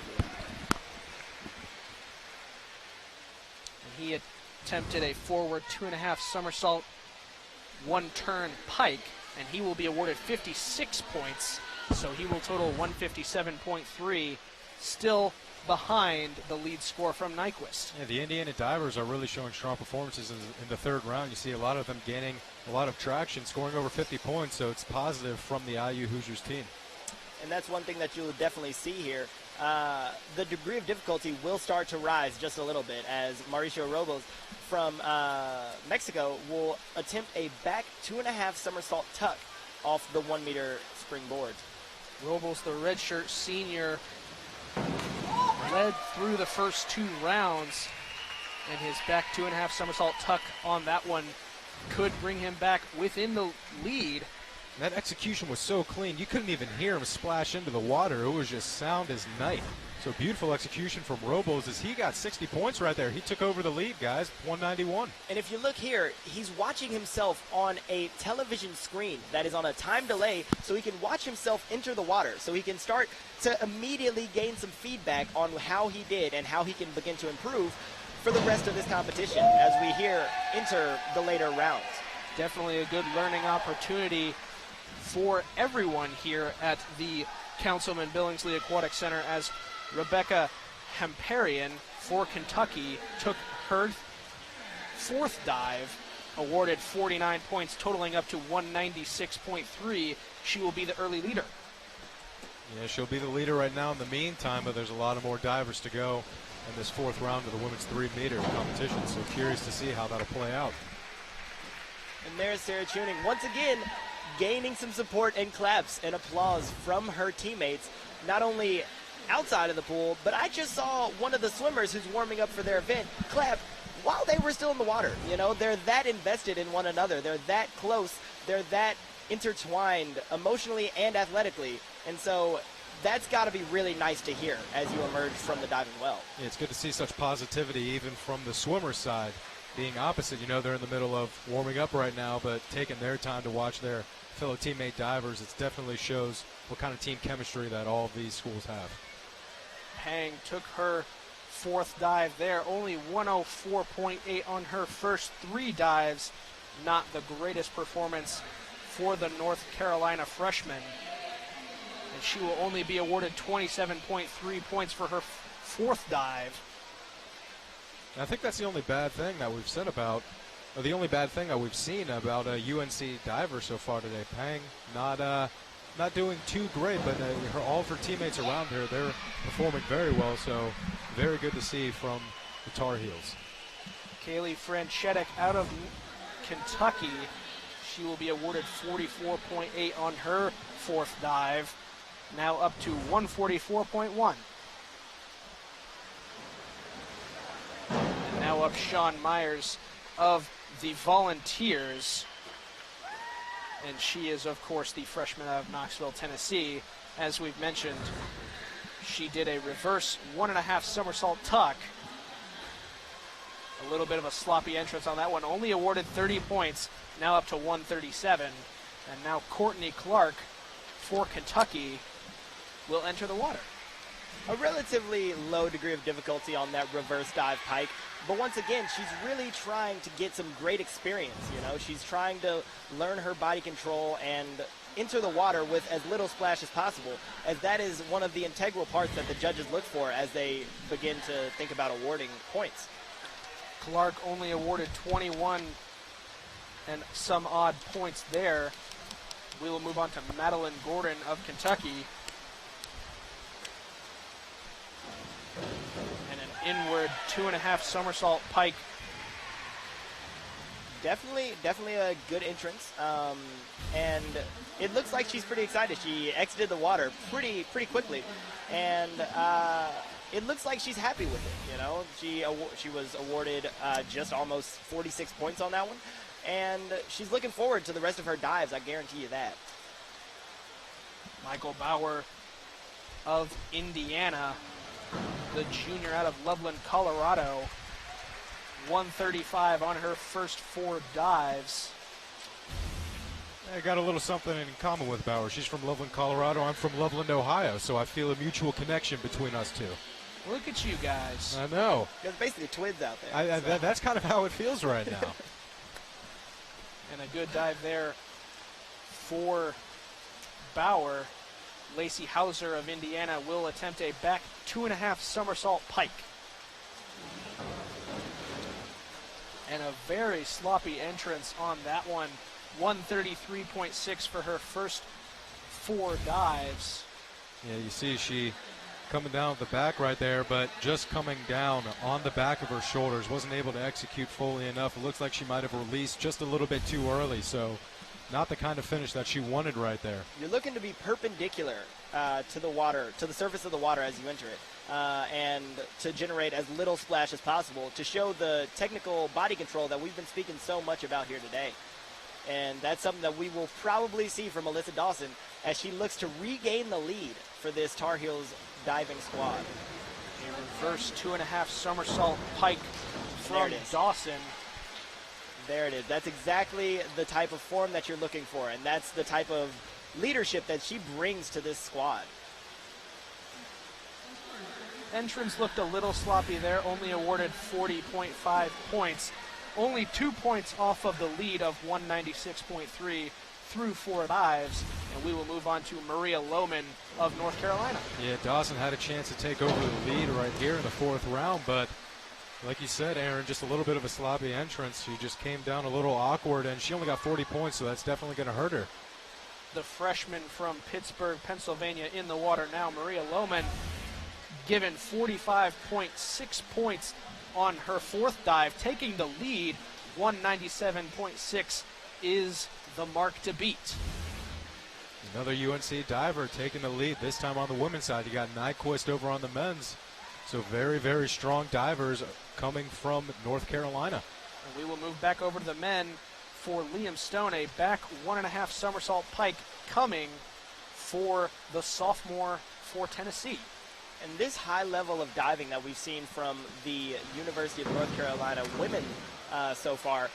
he attempted a forward 2.5 somersault, 1-turn pike, and he will be awarded 56 points, so he will total 157.3, still behind the lead score from Nyquist.
Yeah, the Indiana divers are really showing strong performances in the third round. You see a lot of them gaining a lot of traction, scoring over 50 points, so it's positive from the IU Hoosiers team.
And that's one thing that you'll definitely see here. The degree of difficulty will start to rise just a little bit as Mauricio Robles from Mexico will attempt a back 2.5 somersault tuck off the 1 meter springboard.
Robles, the redshirt senior, led through the first 2 rounds, and his back 2.5 somersault tuck on that one could bring him back within the lead.
That execution was so clean, you couldn't even hear him splash into the water. It was just sound as night. So beautiful execution from Robles as he got 60 points right there. He took over the lead, guys, 191.
And if you look here, he's watching himself on a television screen that is on a time delay, so he can watch himself enter the water, so he can start to immediately gain some feedback on how he did and how he can begin to improve for the rest of this competition as we here enter the later rounds.
Definitely a good learning opportunity for everyone here at the Councilman Billingsley Aquatic Center as Rebecca Hamparian for Kentucky took her fourth dive, awarded 49 points, totaling up to 196.3. She will be the early leader.
Yeah, she'll be the leader right now in the meantime, but there's a lot of more divers to go in this fourth round of the women's 3-meter competition, so curious to see how that'll play out.
And there's Sarah Tuning once again gaining some support and claps and applause from her teammates, not only outside of the pool, but I just saw one of the swimmers who's warming up for their event clap while they were still in the water. You know, they're that invested in one another. They're that close. They're that intertwined emotionally and athletically. And so that's got to be really nice to hear as you emerge from the diving well.
Yeah, it's good to see such positivity even from the swimmer side being opposite. You know, they're in the middle of warming up right now, but taking their time to watch their fellow teammate divers. It definitely shows what kind of team chemistry that all of these schools have.
Pang took her fourth dive there, only 104.8 on her first 3 dives. Not the greatest performance for the North Carolina freshman. And she will only be awarded 27.3 points for her fourth dive.
I think that's the only bad thing that we've said about, or the only bad thing that we've seen about a UNC diver so far today. Pang not doing too great, but all of her teammates around her, they're performing very well, so very good to see from the Tar Heels.
Kaylee Franchetic out of Kentucky. She will be awarded 44.8 on her fourth dive, now up to 144.1. And now up Sean Myers of the Volunteers. And she is, of course, the freshman out of Knoxville, Tennessee. As we've mentioned, she did a reverse 1.5 somersault tuck. A little bit of a sloppy entrance on that one. Only awarded 30 points, now up to 137. And now Courtney Clark for Kentucky will enter the water.
a relatively low degree of difficulty on that reverse dive pike. But once again, she's really trying to get some great experience. She's trying to learn her body control and enter the water with as little splash as possible, as that is one of the integral parts that the judges look for as they begin to think about awarding points.
Clark only awarded 21 and some odd points there. We will move on to Madeline Gordon of Kentucky. And an inward 2.5 somersault pike.
Definitely a good entrance, and it looks like she's pretty excited. She exited the water pretty quickly, and it looks like she's happy with it. She was awarded just almost 46 points on that one, and she's looking forward to the rest of her dives. I guarantee you that.
Michael Bauer of Indiana, the junior out of Loveland, Colorado. 135 on her first 4 dives.
I got a little something in common with Bauer. She's from Loveland, Colorado. I'm from Loveland, Ohio, so I feel a mutual connection between us two.
Look at you guys.
I know.
There's basically twins out there.
That's kind of how it feels right now.
And a good dive there for Bauer. Lacey Hauser of Indiana will attempt a back 2.5 somersault pike. And a very sloppy entrance on that one. 133.6 for her first 4 dives.
Yeah, you see she coming down the back right there, but just coming down on the back of her shoulders. Wasn't able to execute fully enough. It looks like she might have released just a little bit too early, so not the kind of finish that she wanted right there.
You're looking to be perpendicular to the water, to the surface of the water as you enter it. And to generate as little splash as possible to show the technical body control that we've been speaking so much about here today. And that's something that we will probably see from Alyssa Dawson as she looks to regain the lead for this Tar Heels diving squad.
A reverse 2.5 somersault pike from Dawson.
There it is. That's exactly the type of form that you're looking for, and that's the type of leadership that she brings to this squad.
Entrance looked a little sloppy there, only awarded 40.5 points. Only 2 points off of the lead of 196.3 through 4 dives. And we will move on to Maria Lohman of North Carolina.
Yeah, Dawson had a chance to take over the lead right here in the 4th round, but like you said, Aaron, just a little bit of a sloppy entrance. She just came down a little awkward, and she only got 40 points, so that's definitely going to hurt her.
The freshman from Pittsburgh, Pennsylvania in the water now, Maria Lohman, given 45.6 points on her 4th dive, taking the lead. 197.6 is the mark to beat.
Another UNC diver taking the lead, this time on the women's side. You got Nyquist over on the men's. So very, very strong divers coming from North Carolina.
And we will move back over to the men for Liam Stone, a back 1.5 somersault pike coming for the sophomore for Tennessee.
And this high level of diving that we've seen from the University of North Carolina women so far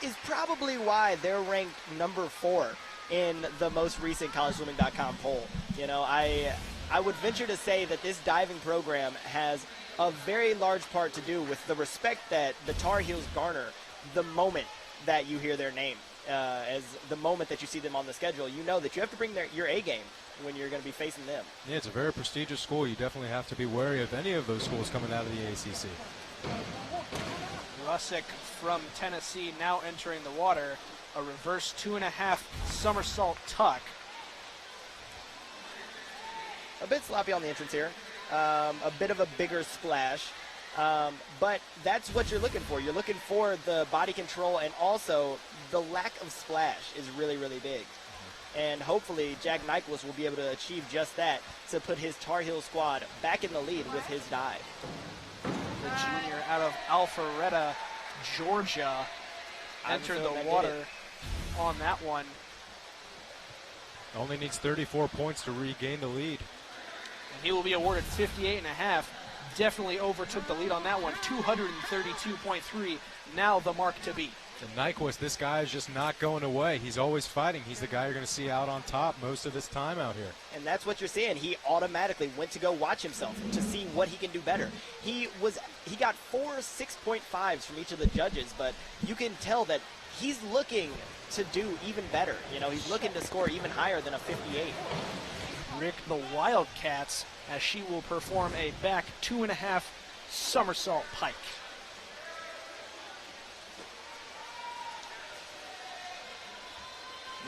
is probably why they're ranked number 4 in the most recent collegeswimming.com poll. I would venture to say that this diving program has a very large part to do with the respect that the Tar Heels garner the moment that you hear their name. As the moment that you see them on the schedule, you know that you have to bring your A game when you're going to be facing them.
Yeah, it's a very prestigious school. You definitely have to be wary of any of those schools coming out of the ACC.
Lusick from Tennessee now entering the water. A reverse 2.5 somersault tuck.
A bit sloppy on the entrance here. A bit of a bigger splash. But that's what you're looking for. You're looking for the body control, and also the lack of splash is really, really big. And hopefully Jack Nyquist will be able to achieve just that to put his Tar Heel squad back in the lead with his dive.
The junior out of Alpharetta, Georgia, entered the water on that one.
Only needs 34 points to regain the lead.
And he will be awarded 58.5. Definitely overtook the lead on that one. 232.3, now the mark to beat.
And Nyquist, this guy is just not going away. He's always fighting. He's the guy you're going to see out on top most of his time out here.
And that's what you're seeing. He automatically went to go watch himself to see what he can do better. He got 4 6.5s from each of the judges, but you can tell that he's looking to do even better. You know, he's looking to score even higher than a 58.
Rick the Wildcats, as she will perform a back 2.5 somersault pike.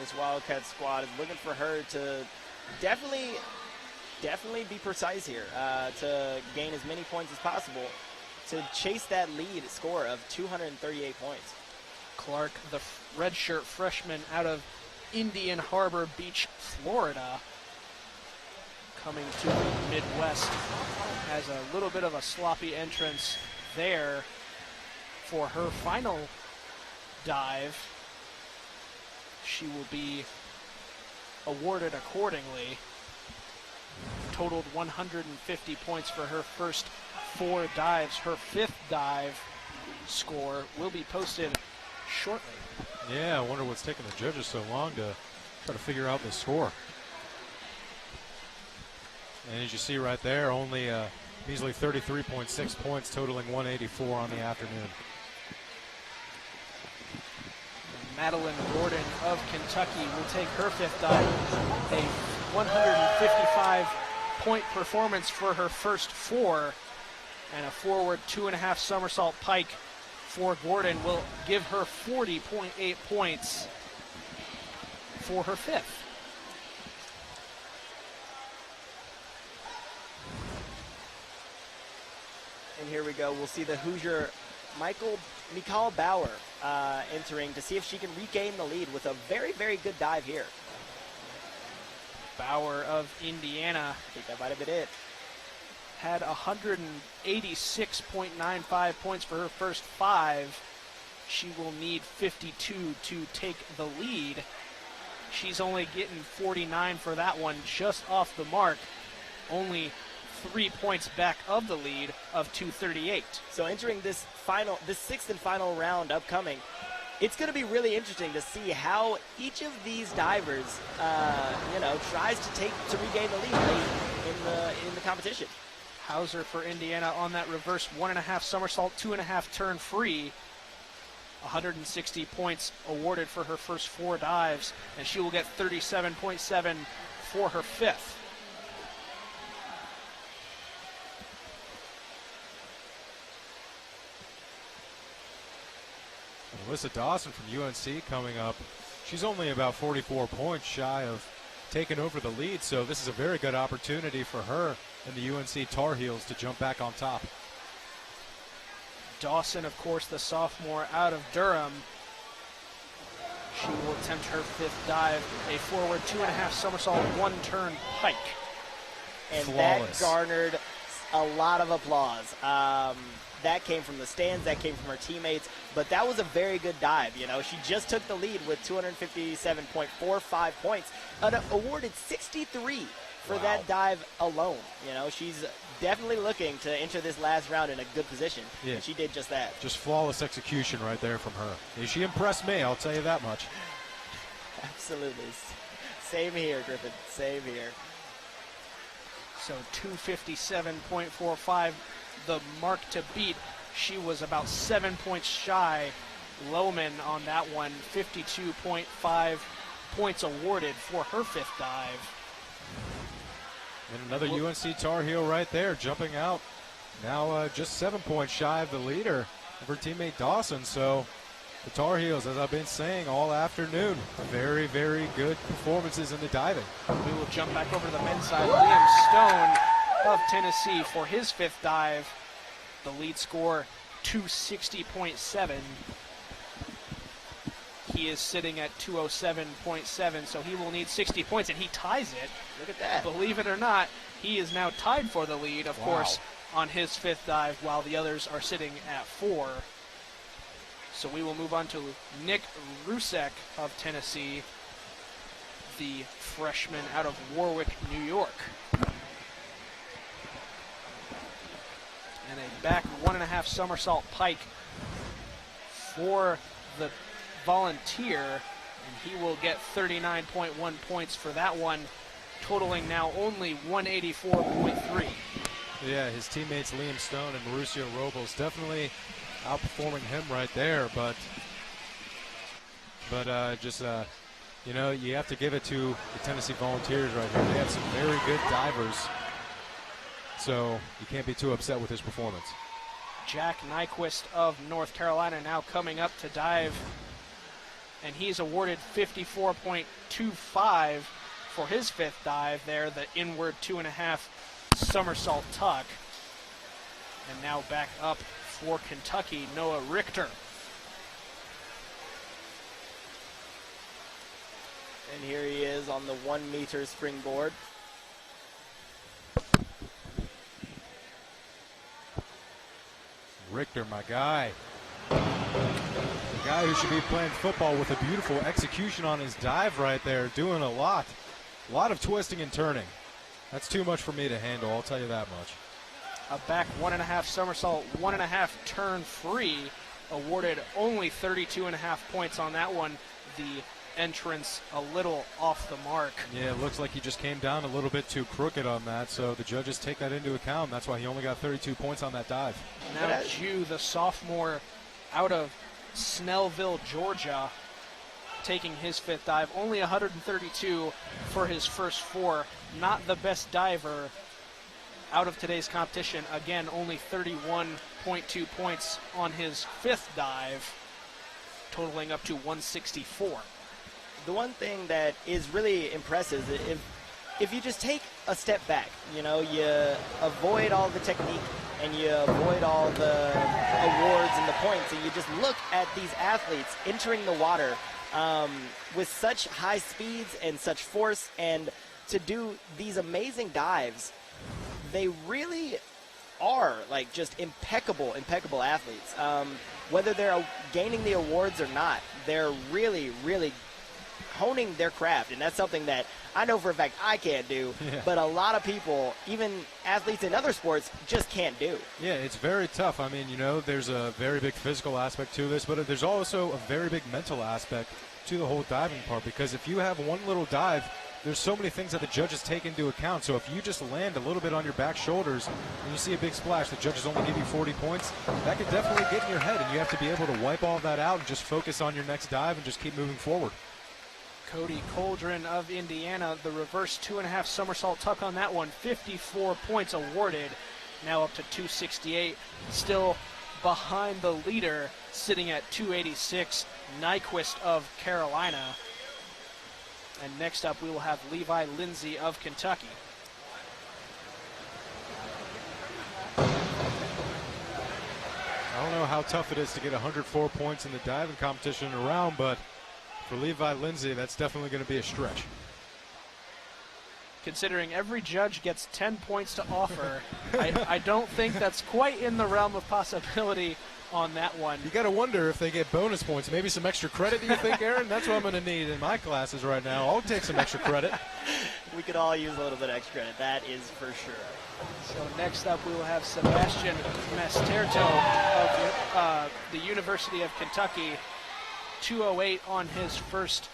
This Wildcat squad is looking for her to definitely be precise here, to gain as many points as possible, to chase that lead score of 238 points.
Clark, the redshirt freshman out of Indian Harbor Beach, Florida, coming to the Midwest, has a little bit of a sloppy entrance there for her final dive. She will be awarded accordingly. Totaled 150 points for her first 4 dives. Her 5th dive score will be posted shortly.
Yeah, I wonder what's taking the judges so long to try to figure out the score. And as you see right there, only measly 33.6 points, totaling 184 on the afternoon.
Madeline Gordon of Kentucky will take her 5th dive, a 155-point performance for her first 4, and a forward 2.5 somersault pike for Gordon will give her 40.8 points for her 5th.
And here we go. We'll see the Hoosier Mikal Bauer entering to see if she can regain the lead with a very, very good dive here.
Bauer of Indiana,
I think that might have been it.
had 186.95 points for her first 5. She will need 52 to take the lead. She's only getting 49 for that one, just off the mark. Only 3 points back of the lead of 238.
So entering this 6th and final round upcoming, it's going to be really interesting to see how each of these divers, tries to regain the lead late in the competition.
Hauser for Indiana on that reverse 1.5 somersault, 2.5 turn free. 160 points awarded for her first 4 dives, and she will get 37.7 for her 5th.
Alyssa Dawson from UNC coming up. She's only about 44 points shy of taking over the lead, so this is a very good opportunity for her and the UNC Tar Heels to jump back on top.
Dawson, of course, the sophomore out of Durham. She will attempt her 5th dive, a forward 2.5 somersault, 1 turn pike.
And
Flawless.
That garnered a lot of applause. That came from the stands, that came from her teammates, but that was a very good dive. You know, she just took the lead with 257.45 points, awarded 63 for that dive alone. You know, she's definitely looking to enter this last round in a good position.
Yeah.
And she did just that.
Just flawless execution right there from her. She impressed me, I'll tell you that much.
Absolutely. Same here, Griffin. Same here.
So 257.45, the mark to beat. She was about 7 points shy. Lohman on that one, 52.5 points awarded for her 5th dive.
And another UNC Tar Heel right there, jumping out. Now just 7 points shy of the leader of her teammate Dawson. So the Tar Heels, as I've been saying all afternoon, very, very good performances in the diving.
We will jump back over to the men's side. Liam Stone of Tennessee for his 5th dive. The lead score, 260.7. He is sitting at 207.7, so he will need 60 points, and he ties it.
Look at that.
Believe it or not, he is now tied for the lead, of course, on his 5th dive, while the others are sitting at 4. So we will move on to Nick Rusek of Tennessee, the freshman out of Warwick, New York. And a back 1.5 somersault pike for the volunteer, and he will get 39.1 points for that one, totaling now only 184.3.
Yeah, his teammates Liam Stone and Mauricio Robles definitely outperforming him right there, but you know, you have to give it to the Tennessee Volunteers right here. They have some very good divers, so you can't be too upset with his performance.
Jack Nyquist of North Carolina now coming up to dive, and he's awarded 54.25 for his 5th dive there, the inward 2.5 somersault tuck. And now back up for Kentucky, Noah Richter.
And here he is on the 1 meter springboard.
Richter, my guy. The guy who should be playing football with a beautiful execution on his dive right there, doing a lot of twisting and turning. That's too much for me to handle, I'll tell you that much.
A back 1.5 somersault, 1.5 turn free, awarded only 32.5 points on that one. The entrance a little off the mark.
Yeah, it looks like he just came down a little bit too crooked on that, so the judges take that into account. That's why he only got 32 points on that dive.
Now Jew, the sophomore out of Snellville, Georgia, taking his 5th dive. Only 132 for his first 4. Not the best diver out of today's competition. Again, only 31.2 points on his 5th dive, totaling up to 164.
The one thing that is really impressive is if you just take a step back, you know, you avoid all the technique and you avoid all the awards and the points, and you just look at these athletes entering the water with such high speeds and such force, and to do these amazing dives, they really are like just impeccable athletes. Whether they're gaining the awards or not, they're really honing their craft, and that's something that I know for a fact I can't do, but a lot of people, even athletes in other sports, just can't do.
Yeah, it's very tough. I mean, you know, there's a very big physical aspect to this, but there's also a very big mental aspect to the whole diving part, because if you have one little dive, there's so many things that the judges take into account. So if you just land a little bit on your back shoulders and you see a big splash, the judges only give you 40 points, that could definitely get in your head, and you have to be able to wipe all that out and just focus on your next dive and just keep moving forward.
Cody Coldren of Indiana, the reverse 2.5 somersault tuck on that one, 54 points awarded, now up to 268, still behind the leader, sitting at 286, Nyquist of Carolina. And next up we will have Levi Lindsay of Kentucky.
I don't know how tough it is to get 104 points in the diving competition in a round, but for Levi Lindsay, that's definitely going to be a stretch.
Considering every judge gets 10 points to offer, I don't think that's quite in the realm of possibility on that one.
You got to wonder if they get bonus points, maybe some extra credit, do you think, Aaron? That's what I'm going to need in my classes right now. I'll take some extra credit.
We could all use a little bit of extra credit, that is for sure.
So next up we will have Sebastian Masterto of the University of Kentucky, 208 on his first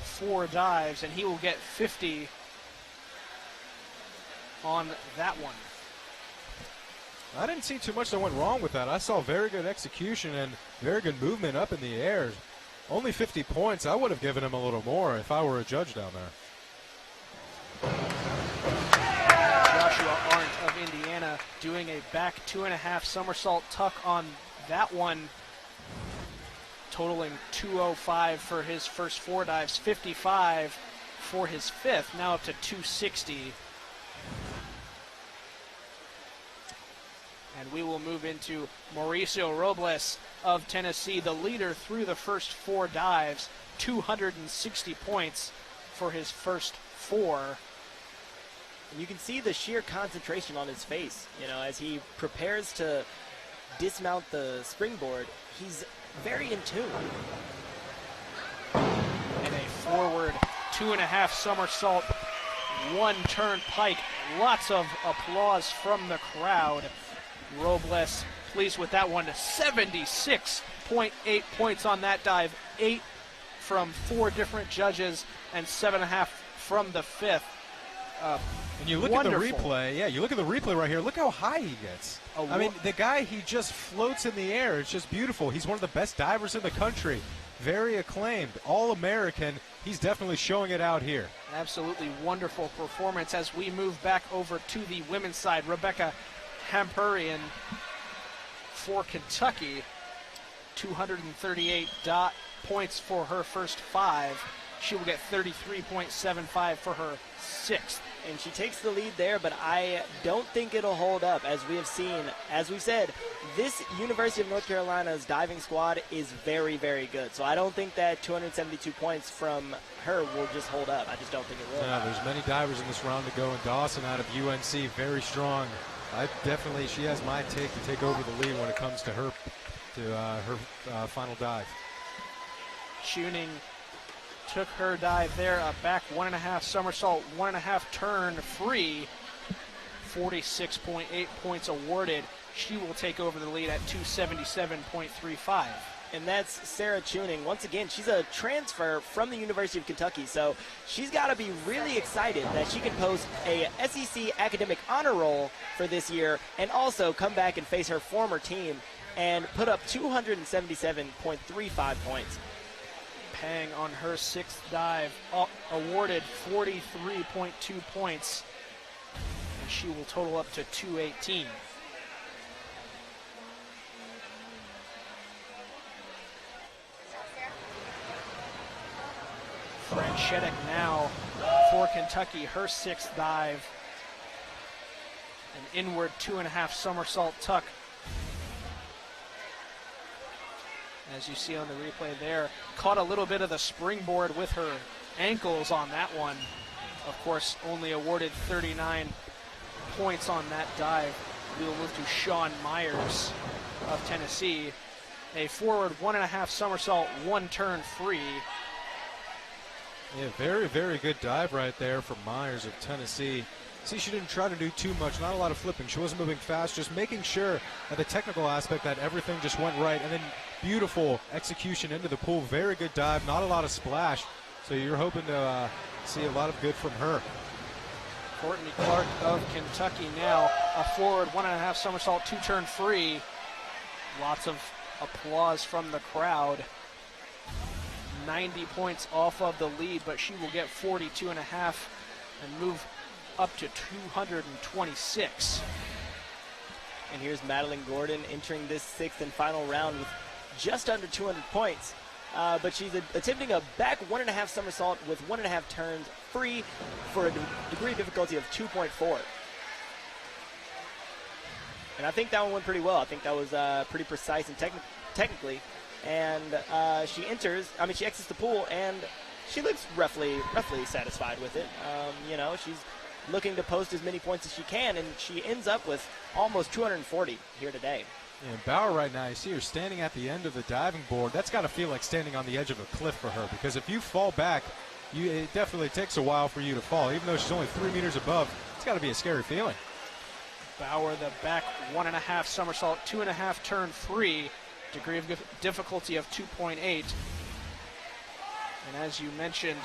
4 dives, and he will get 50 on that one.
I didn't see too much that went wrong with that. I saw very good execution and very good movement up in the air. Only 50 points. I would have given him a little more if I were a judge down there.
Joshua Arndt of Indiana doing a back 2.5 somersault tuck on that one, totaling 205 for his first 4 dives, 55 for his 5th, now up to 260. And we will move into Mauricio Robles of Tennessee, the leader through the first 4 dives, 260 points for his first 4.
And you can see the sheer concentration on his face, you know, as he prepares to dismount the springboard. He's very in tune.
And a forward 2.5 somersault, 1 turn pike. Lots of applause from the crowd. Robles pleased with that one. 76.8 points on that dive. 8 from 4 different judges and 7.5 from the 5th.
And you look
wonderful.
at the replay. Yeah, you look at the replay right here. Look how high he gets. I mean, the guy, he just floats in the air. It's just beautiful. He's one of the best divers in the country. Very acclaimed. All-American. He's definitely showing it out here.
Absolutely wonderful performance as we move back over to the women's side. Rebecca Hampurian for Kentucky. 238 points for her first 5. She will get 33.75 for her 6th.
And she takes the lead there, but I don't think it'll hold up. As we have seen, as we said, this University of North Carolina's diving squad is very, very good. So I don't think that 272 points from her will just hold up. I just don't think it will.
Yeah, there's many divers in this round to go, and Dawson out of UNC, very strong. She has my take to take over the lead when it comes to her final dive.
Tuning took her dive there, a back 1.5 somersault, 1.5 turn free, 46.8 points awarded. She will take over the lead at 277.35.
And that's Sarah Tuning. Once again, she's a transfer from the University of Kentucky, so she's got to be really excited that she can post a SEC academic honor roll for this year and also come back and face her former team and put up 277.35 points.
Pang on her 6th dive, awarded 43.2 points, and she will total up to 218. Franchetic now for Kentucky, her 6th dive, an inward 2.5 somersault tuck. As you see on the replay there, caught a little bit of the springboard with her ankles on that one. Of course, only awarded 39 points on that dive. We will move to Sean Myers of Tennessee. A forward 1.5 somersault, 1 turn free.
Yeah, very, very good dive right there from Myers of Tennessee. See, she didn't try to do too much, not a lot of flipping. She wasn't moving fast, just making sure at the technical aspect that everything just went right. And then beautiful execution into the pool. Very good dive, not a lot of splash. So you're hoping to see a lot of good from her.
Courtney Clark of Kentucky now, a forward 1.5 somersault, 2 turn free. Lots of applause from the crowd. 90 points off of the lead, but she will get 42.5 and move up to 226.
And here's Madeline Gordon entering this 6th and final round with just under 200 points. But she's attempting a back 1.5 somersault with 1.5 turns free for a degree of difficulty of 2.4. And I think that one went pretty well. I think that was pretty precise and technically. And she exits the pool, and she looks roughly satisfied with it. She's looking to post as many points as she can, and she ends up with almost 240 here today.
Yeah, Bauer right now, you see her standing at the end of the diving board. That's got to feel like standing on the edge of a cliff for her, because if you fall back, it definitely takes a while for you to fall. Even though she's only 3 meters above, it's got to be a scary feeling.
Bauer, the back 1.5 somersault, 2.5 turn free, degree of difficulty of 2.8. And as you mentioned,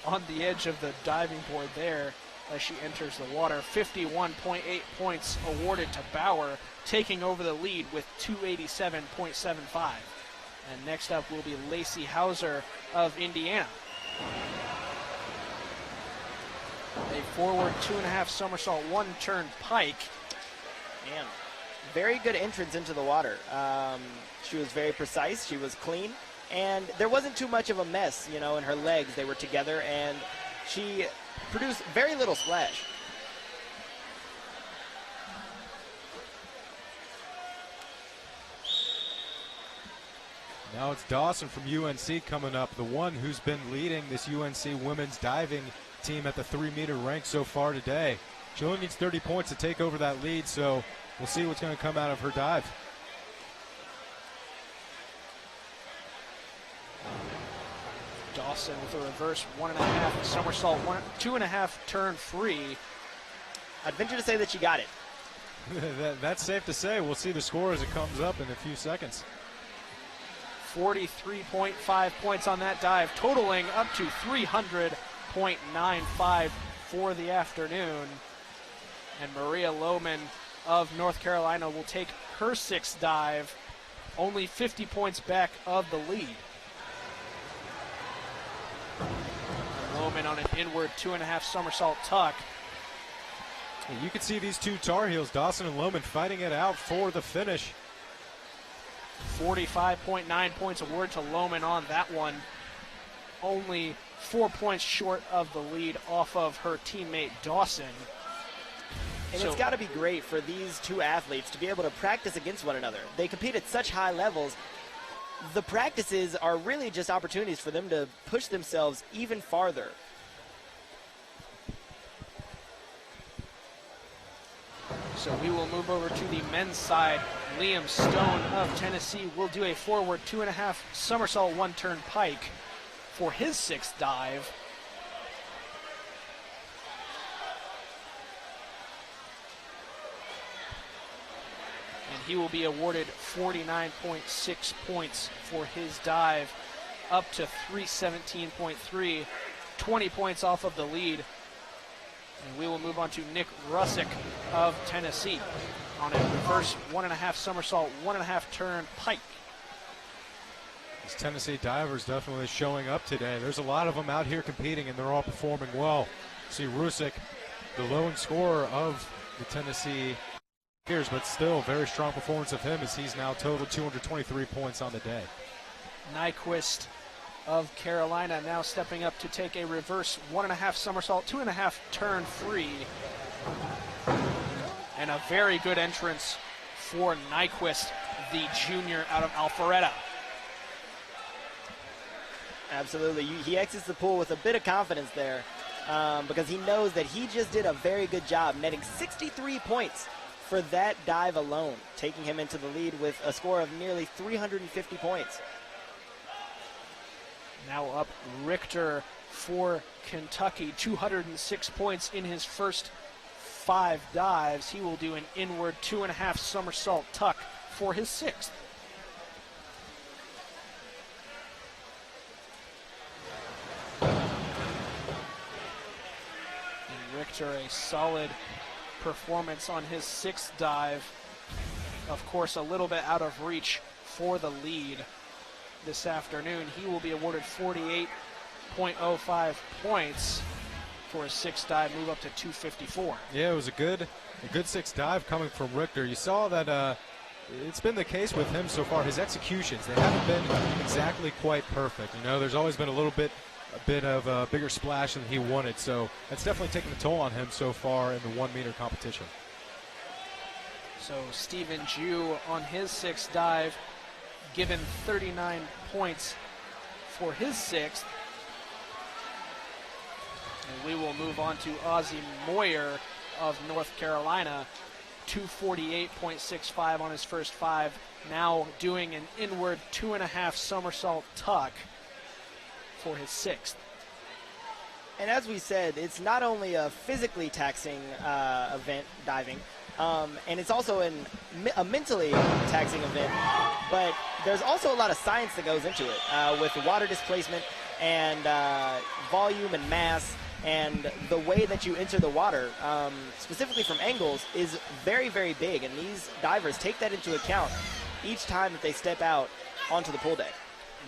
on the edge of the diving board there as she enters the water, 51.8 points awarded to Bauer, taking over the lead with 287.75. And next up will be Lacey Hauser of Indiana. A forward 2.5 somersault, 1 turn pike.
Man, very good entrance into the water. She was very precise. She was clean. And there wasn't too much of a mess, in her legs. They were together, and she produced very little splash.
Now it's Dawson from UNC coming up, the one who's been leading this UNC women's diving team at the 3-meter rank so far today. She only needs 30 points to take over that lead, so we'll see what's going to come out of her dive.
Dawson with a reverse 1.5 somersault, 2.5 turn free.
I'd venture to say that she got it.
That's safe to say. We'll see the score as it comes up in a few seconds.
43.5 points on that dive, totaling up to 300.95 for the afternoon. And Maria Lohman of North Carolina will take her 6th dive, only 50 points back of the lead. Lohman on an inward 2.5 somersault tuck.
You can see these two Tar Heels, Dawson and Lohman, fighting it out for the finish.
45.9 points awarded to Lohman on that one. Only 4 points short of the lead off of her teammate Dawson.
And it's got to be great for these two athletes to be able to practice against one another. They compete at such high levels. The practices are really just opportunities for them to push themselves even farther.
So we will move over to the men's side. Liam Stone of Tennessee will do a forward 2.5 somersault 1-turn pike for his 6th dive. And he will be awarded 49.6 points for his dive, up to 317.3, 20 points off of the lead. And we will move on to Nick Rusick of Tennessee on a reverse 1.5 somersault, 1.5 turn pike.
These Tennessee divers definitely showing up today. There's a lot of them out here competing, and they're all performing well. See Rusick, the lowest scorer of the Tennessee Tigers, but still very strong performance of him as he's now totaled 223 points on the day.
Nyquist of Carolina now stepping up to take a reverse 1.5 somersault, 2.5 turn free. And a very good entrance for Nyquist, the junior out of Alpharetta.
Absolutely. He exits the pool with a bit of confidence there because he knows that he just did a very good job, netting 63 points for that dive alone, taking him into the lead with a score of nearly 350 points.
Now up Richter for Kentucky, 206 points in his first 5 dives. He will do an inward 2.5 somersault tuck for his 6th. And Richter, a solid performance on his 6th dive. Of course, a little bit out of reach for the lead this afternoon. He will be awarded 48.05 points for his 6th dive, move up to 254.
Yeah, it was a good 6th dive coming from Richter. You saw that it's been the case with him so far. His executions, they haven't been exactly quite perfect. You know, there's always been a bit of a bigger splash than he wanted, so that's definitely taken a toll on him so far in the 1-meter competition.
So Stephen Jew on his 6th dive, given 39 points for his 6th. And we will move on to Ozzie Moyer of North Carolina, 248.65 on his first 5, now doing an inward 2.5 somersault tuck for his 6th.
And as we said, it's not only a physically taxing event, diving, and it's also a mentally taxing event, but there's also a lot of science that goes into it with water displacement and volume and mass, and the way that you enter the water, specifically from angles, is very, very big, and these divers take that into account each time that they step out onto the pool deck.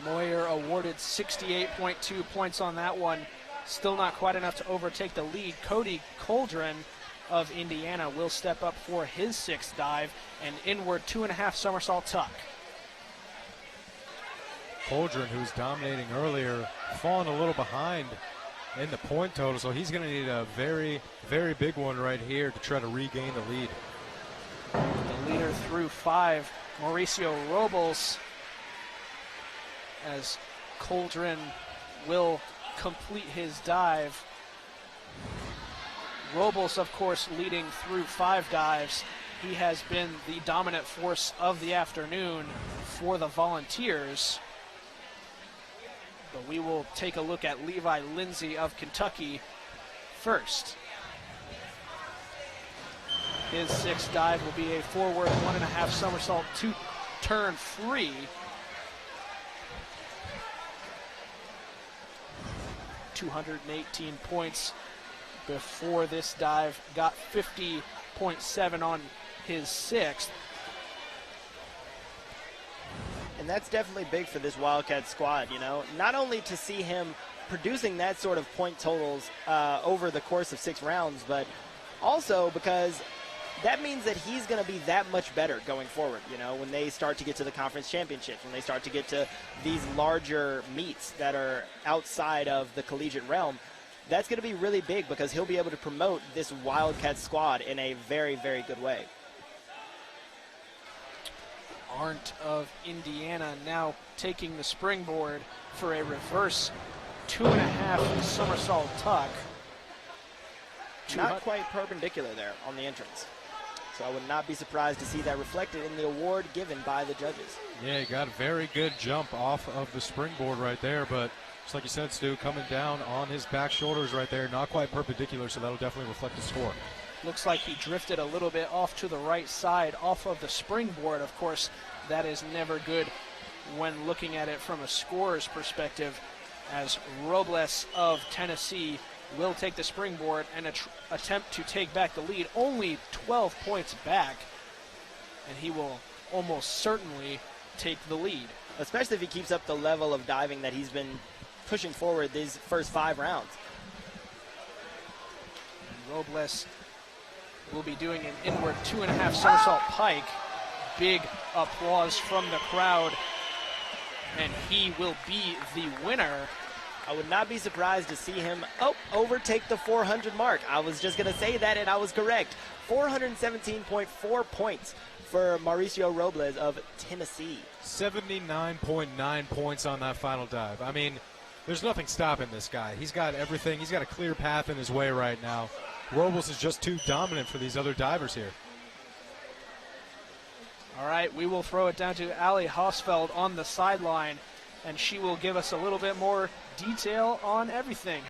Moyer awarded 68.2 points on that one. Still not quite enough to overtake the lead. Cody Coldren of Indiana will step up for his 6th dive, an inward 2.5 somersault tuck.
Coldren, who was dominating earlier, falling a little behind in the point total, so he's going to need a very, very big one right here to try to regain the lead.
The leader through 5, Mauricio Robles, as Coldren will complete his dive. Robles, of course, leading through 5 dives. He has been the dominant force of the afternoon for the Volunteers. But we will take a look at Levi Lindsay of Kentucky first. His sixth dive will be a forward 1.5 somersault, 2 turn free. $218 points before this dive. Got 50.7 on his sixth.
And that's definitely big for this Wildcat squad, you know. Not only to see him producing that sort of point totals over the course of 6 rounds, but also because that means that he's going to be that much better going forward, you know, when they start to get to the conference championships, when they start to get to these larger meets that are outside of the collegiate realm. That's going to be really big because he'll be able to promote this Wildcat squad in a very, very good way.
Arndt of Indiana now taking the springboard for a reverse 2.5 somersault tuck.
Not quite perpendicular there on the entrance. So I would not be surprised to see that reflected in the award given by the judges.
Yeah, he got a very good jump off of the springboard right there, but just like you said, Stu, coming down on his back shoulders right there, not quite perpendicular, so that'll definitely reflect the score.
Looks like he drifted a little bit off to the right side off of the springboard. Of course, that is never good when looking at it from a scorer's perspective, as Robles of Tennessee will take the springboard and attempt to take back the lead. Only 12 points back, and he will almost certainly take the lead.
Especially if he keeps up the level of diving that he's been pushing forward these first 5 rounds.
And Robles will be doing an inward 2.5 somersault pike. Big applause from the crowd, and he will be the winner.
I would not be surprised to see him overtake the 400 mark. I was just going to say that, and I was correct. 417.4 points for Mauricio Robles of Tennessee.
79.9 points on that final dive. I mean, there's nothing stopping this guy. He's got everything. He's got a clear path in his way right now. Robles is just too dominant for these other divers here.
All right, we will throw it down to Ali Hausfeld on the sideline, and she will give us a little bit more detail on everything.